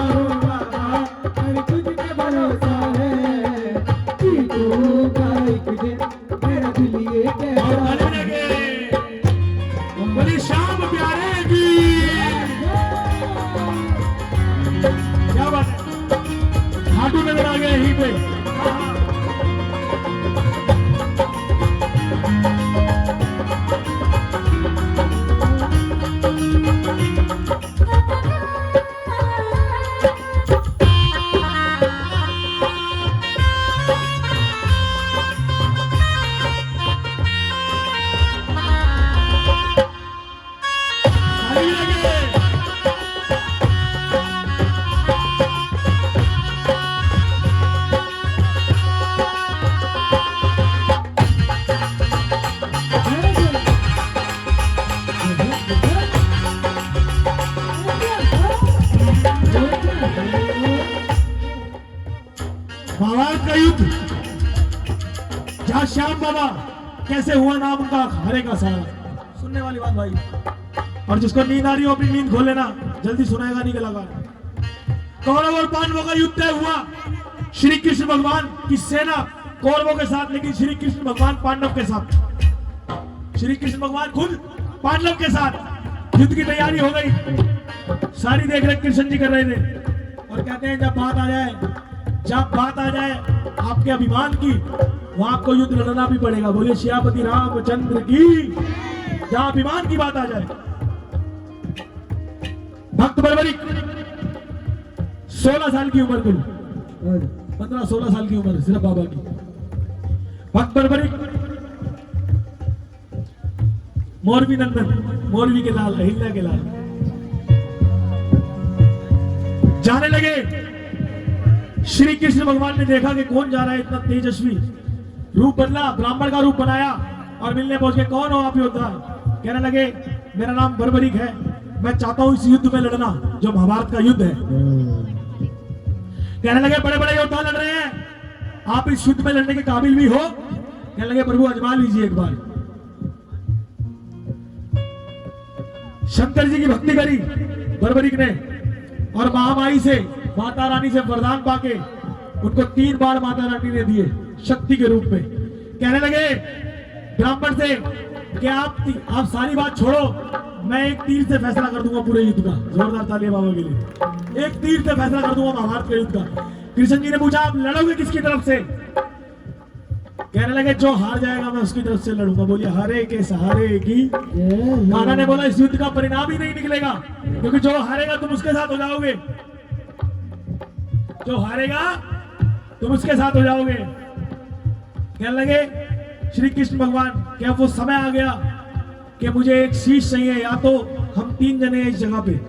हूँ बाबा पर तुझ पे भरोसा है, जीतूंगा एक दिन मेरा दिल ये कहता और है। भले लगे। बोली शाम प्यारे की। क्या बात है। जहां श्याम बाबा कैसे हुआ नाम उनका हरे का सारा, सुनने वाली बात भाई। और जिसको नींद आ रही हो अपनी नींद खोल लेना, जल्दी सुनाएगा नहीं गला। कौरव और पांडवों का युद्ध तय हुआ। श्री कृष्ण भगवान की सेना कौरवों के साथ, लेकिन श्री कृष्ण भगवान पांडव के साथ। श्री कृष्ण भगवान खुद पांडव के साथ युद्ध की तैयारी हो गई। सारी देख रेख कृष्ण जी कर रहे थे और कहते हैं जब बात आ जाए आपके अभिमान की, वहां आपको युद्ध लड़ना भी पड़ेगा। बोलिए श्यापति रामचंद्र की। जहां अभिमान की बात आ जाए। भक्त बर्बरी 16 साल की उम्र, कुल 15-16 साल की उम्र सिर्फ बाबा की। भक्त बर्बरी मोरवी नंदन, मोरवी के लाल, अहिल्या के लाल जाने लगे। श्री कृष्ण भगवान ने देखा कि कौन जा रहा है इतना तेजस्वी, रूप बदला, ब्राह्मण का रूप बनाया और मिलने पहुंच के, कौन हो आप योद्धा? कहने लगे मेरा नाम बर्बरीक है, मैं चाहता हूं इस युद्ध में लड़ना जो महाभारत का युद्ध है। कहने लगे बड़े बड़े योद्धा लड़ रहे हैं, आप इस युद्ध में लड़ने के काबिल भी हो? कहने लगे प्रभु आजमा लीजिए एक बार। शंकर जी की भक्ति करी बर्बरीक ने और महामाई से, माता रानी से वरदान पाके उनको 3 बार माता रानी ने दिए शक्ति के रूप में। कहने लगे ब्राह्मण से कि आप सारी बात छोड़ो, मैं एक तीर से फैसला कर दूंगा पूरे युद्ध का। जोरदार तालियां बाबा के लिए। एक तीर से फैसला कर दूंगा महाभारत के युद्ध का। कृष्ण जी ने पूछा आप लड़ोगे किसकी तरफ से? कहने लगे जो हार जाएगा मैं उसकी तरफ से लड़ूंगा। बोलिए हरे के सहारे की। माना ने बोला इस युद्ध का परिणाम ही नहीं निकलेगा, क्योंकि जो हारेगा तुम उसके साथ हो जाओगे, जो हारेगा तुम उसके साथ हो जाओगे। कहने लगे श्री कृष्ण भगवान क्या वो समय आ गया कि मुझे एक शीश चाहिए, या तो हम 3 जने हैं इस जगह पे,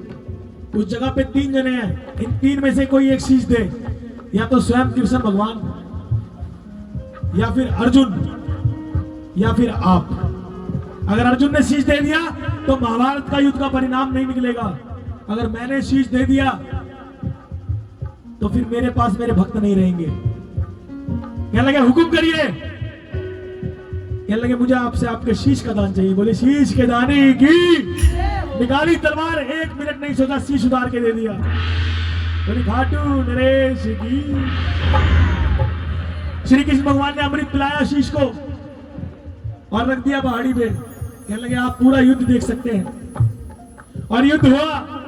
उस जगह पे 3 जने हैं, इन 3 में से कोई एक शीश दे, या तो स्वयं कृष्ण भगवान, या फिर अर्जुन, या फिर आप। अगर अर्जुन ने शीश दे दिया तो महाभारत का युद्ध का परिणाम नहीं निकलेगा। अगर मैंने शीश दे दिया तो फिर मेरे पास मेरे भक्त नहीं रहेंगे। कहने लगे हुक्म करिए। कहने लगे मुझे आपसे आपके शीश का दान चाहिए। बोले शीश के दाने की। निकाली तलवार, 1 मिनट नहीं सोचा, शीश उतार के दे दिया। बोले घाटू नरेश की। श्री कृष्ण भगवान ने अमृत पिलाया शीश को और रख दिया पहाड़ी पे। कहने लगे आप पूरा युद्ध देख सकते हैं। और युद्ध हुआ।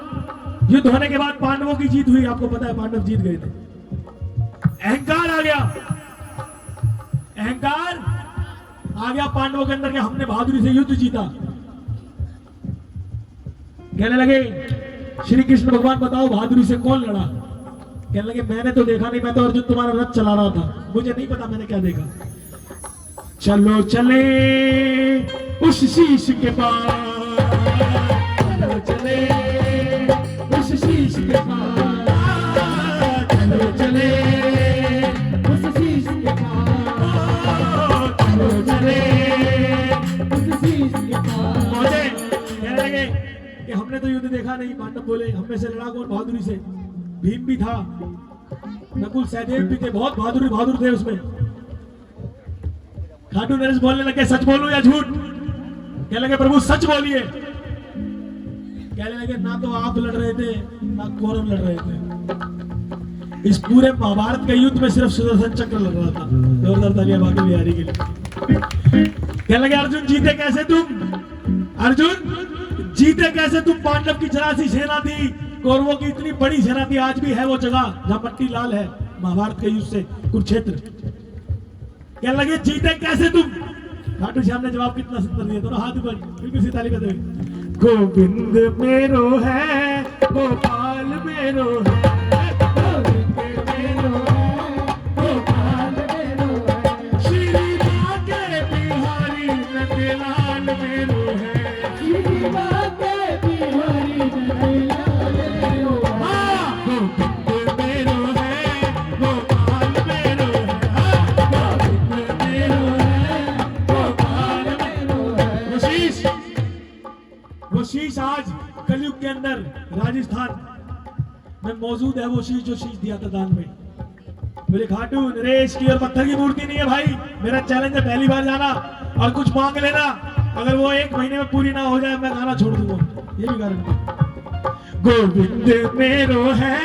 युद्ध होने के बाद पांडवों की जीत हुई। आपको पता है पांडव जीत गए थे। अहंकार आ गया, अहंकार आ गया पांडवों के अंदर कि हमने बहादुरी से युद्ध जीता। कहने लगे श्री कृष्ण भगवान बताओ बहादुरी से कौन लड़ा? कहने लगे मैंने तो देखा नहीं, मैं तो अर्जुन तुम्हारा रथ चला रहा था, मुझे नहीं पता मैंने क्या देखा। चलो चले उस शीश के पास, चलो चले उस शीश के पास, चलो चले उस शीश के पास, चलो चले उस शीश के पास। मुझे कहने लगे कि हमने तो युद्ध देखा नहीं। पांडव बोले हम में से लड़ा कौन बहादुरी से? भीम भी था, नकुल सहदेव भी थे, बहुत बहादुर थे उसमें। खाटू नरेश बोलने लगे सच बोलूं या झूठ? कहने लगे प्रभु सच बोलिए। कहने लगे ना तो आप लड़ रहे थे ना कौरव लड़ रहे थे, इस पूरे महाभारत के युद्ध में सिर्फ सुदर्शन चक्र लड़ रहा था। जोरदार तालियां बाकी बिहारी के लिए। कहने लगे अर्जुन जीते कैसे तुम? अर्जुन जीते कैसे तुम? पांडव की 84 सेना थी, कौरवों की इतनी बड़ी सेना थी। आज भी है वो जगह जहां पट्टी लाल है महाभारत के युद्ध से, कुरुक्षेत्र। कहने लगे जीते कैसे तुम? खाटू श्याम ने जवाब कितना सुंदर दिया। दोनों हाथ ऊपर, बिल्कुल सी ताली बजाओ। गोविंद मेरो है, गोपाल मेरो है, गोविंद मेरो है, गोपाल मेरो है, श्री बाके बिहारी नंदलाल मेरो है, श्री बाके बिहारी नंदलाल मेरो है, गोविंद मेरो है, गोपाल मेरो है, गोविंद मेरो है, गोपाल मेरो है। वो शीश आज कलयुग के अंदर राजस्थान में मौजूद है। वो शीश जो शीश दिया था दान में, बोले खाटू नरेश की और पत्थर की मूर्ति नहीं है भाई, मेरा चैलेंज है पहली बार जाना और कुछ मांग लेना, अगर वो 1 महीने में पूरी ना हो जाए मैं गाना छोड़ दूंगा, ये भी गारंटी। गोविंद मेरो है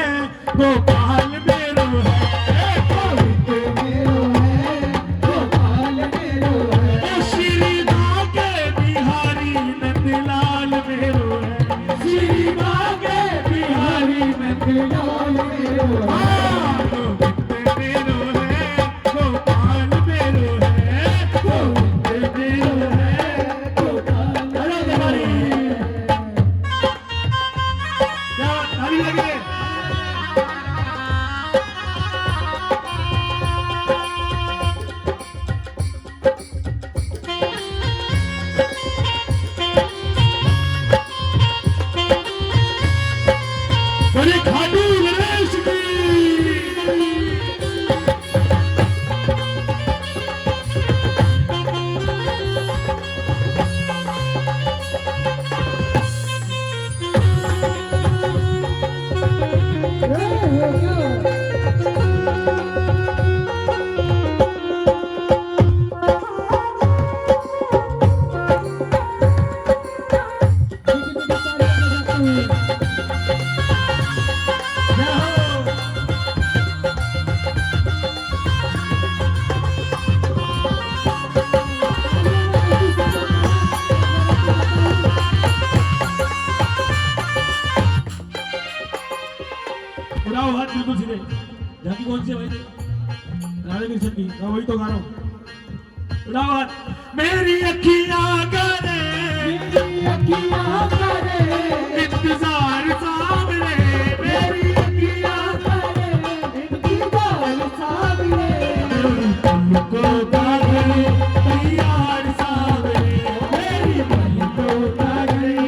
गोपाल मेरो है, गोविंद मेरो है गोपाल मेरो है, श्री बागे बिहारी नंदलाल मेरो है, श्री बागे बिहारी नंदलाल मेरो है। खाटू नरेश की उड़ाओ हाथ बिल्कुल सीधे। झांकी कौन सी है भाई? राधे कृष्ण की। मैं वही तो गा रहा हूँ। उड़ाओ हाथ। मेरी अखियाँ करे, मेरी अखियाँ करे इंतजार सामने, मेरी अखियाँ करे इंतजार सामने, तुमको पागल तैयार सामने, मेरी तो पागल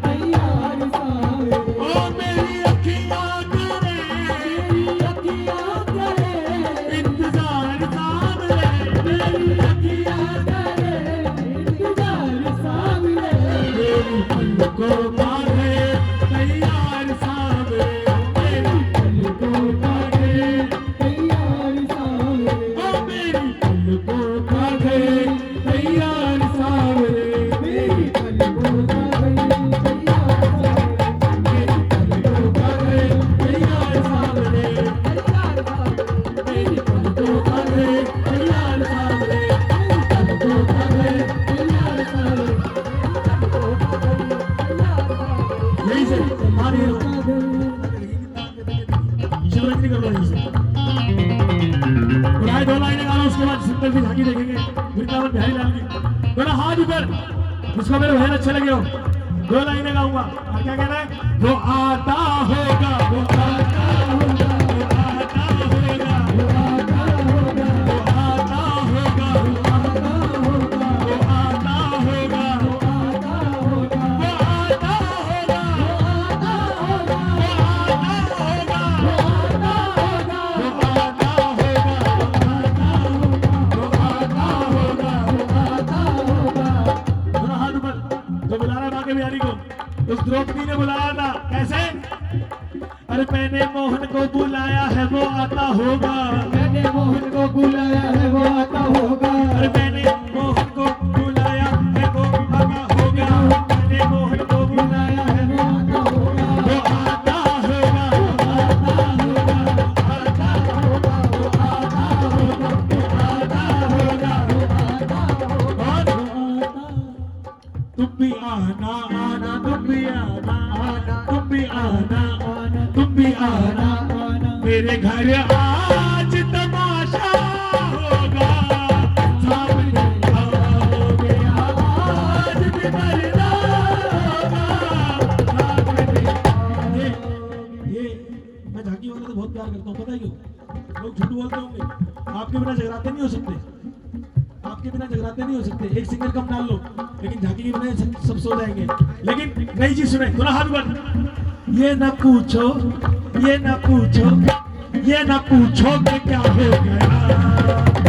तैयार सामने, ओ मेरी अखियाँ करे, मेरी अखियाँ करे इंतजार सामने, मेरी अखियाँ करे इंतजार सामने, मेरी तुमको पागल तैयार सामने, मेरी को पागल तैयार सामने, ओ मेरी तुमको पागल तैयार सामने, मेरी को पागल तैयार सामने, तुमको पागल तैयार सामने, मेरी तुमको पागल तैयार सामने, को पागल तैयार सामने, यही से मारिए लो। शिवरात्रि कर लो यहीं से। बुलाए 2 लाइनें गाना, उसके बाद सिंपल सी झांकी देखेंगे वृंदावन बिहारी लाल की। थोड़ा हाथ ऊपर, जिसको मेरे भजन अच्छे लगे हो। 2 लाइनें गाऊंगा। और क्या कहना है? वो आता होगा, वो आता होगा, वो आता होगा, वो आता होगा, वो आता होगा, वो आता होगा, वो आता होगा, वो आता होगा, वो आता होगा, बिहारी को उस द्रौपदी ने बुलाया था। कैसे? अरे मैंने मोहन को बुलाया है वो आता होगा, मैंने मोहन को बुलाया है वो आता होगा, अरे मैंने मोहन को बुलाया है वो आता होगा, मैंने मोहन को बुलाया है वो आता होगा, वो आता होगा, वो आता होगा, वो आता होगा, वो आता होगा, वो आता होगा, वो आता होगा। तुम भी आना आना, तुम भी आना आना, तुम भी आना आना, तुम भी आना आना, मेरे घर आज तमाशा होगा, सामने आओगे आज भी मरना होगा, सामने ये मैं झांकी वाला तो बहुत प्यार करता हूँ, पता है क्यों? लोग झूठ बोलते होंगे, आपके बिना जगराते नहीं हो सकते, आपके बिना जगराते नहीं हो सकते। एक सिंगर कम डाल लो, लेकिन झांकी के बिना सब सो जाएंगे। लेकिन नई चीज सुने, थोड़ा हाथ ऊपर। ये ना पूछो, ये ना पूछो, ये ना पूछो कि क्या हो गया,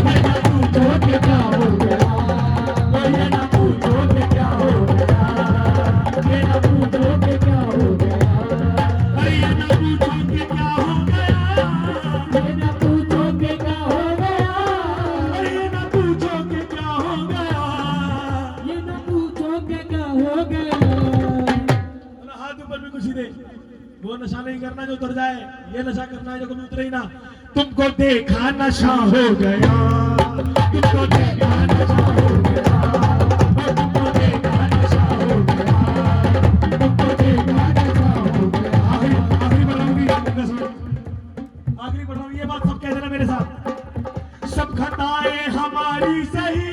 ये ना पूछो कि क्या हो गया, ये ना पूछो कि क्या हो गया, ये ना पूछो कि क्या हो गया, ये ना पूछो कि क्या हो गया, ये ना पूछो कि करना जो उतर जाए, ये नशा करना है जो कभी उतरे ही ना। तुमको देखा नशा हो गया, तुमको देखा नशा हो गया, तुमको देखा नशा हो गया, तुमको देखा नशा हो गया। आखिरी बढ़ाऊंगी, आखिरी बढ़ाऊंगी, ये बात सब कह देना मेरे साथ। सब खताएं हमारी सही,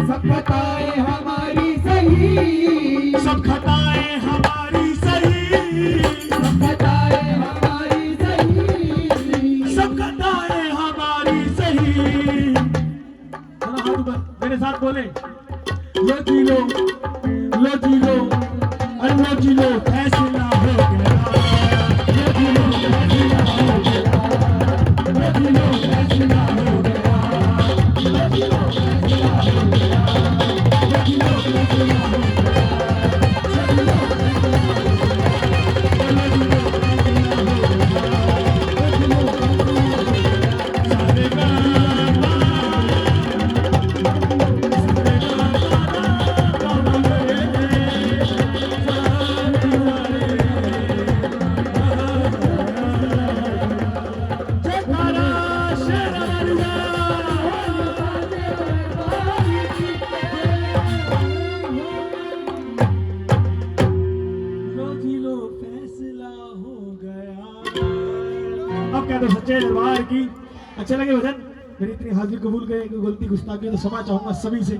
सब खताएं हमारी सही, सब खताएं हमारी सही, सब खताएं हमारी सही, सब खताएं हमारी सही। चलो हाथ ऊपर, मेरे साथ बोले, लो जी लो, लो जी लो, लो जी लो, फैसला हो गया, लो जी लो, फैसला हो गया, लो जी लो, फैसला हो गया, लो जी लो, फैसला हो गया, लो जी लो, फैसला हो गया। अब क्या तो सच्चे दरबार की। अच्छे लगे भजन, मेरी इतनी हाजिर कबूल गए, गलती गुस्ताखी तो क्षमा चाहूंगा सभी से।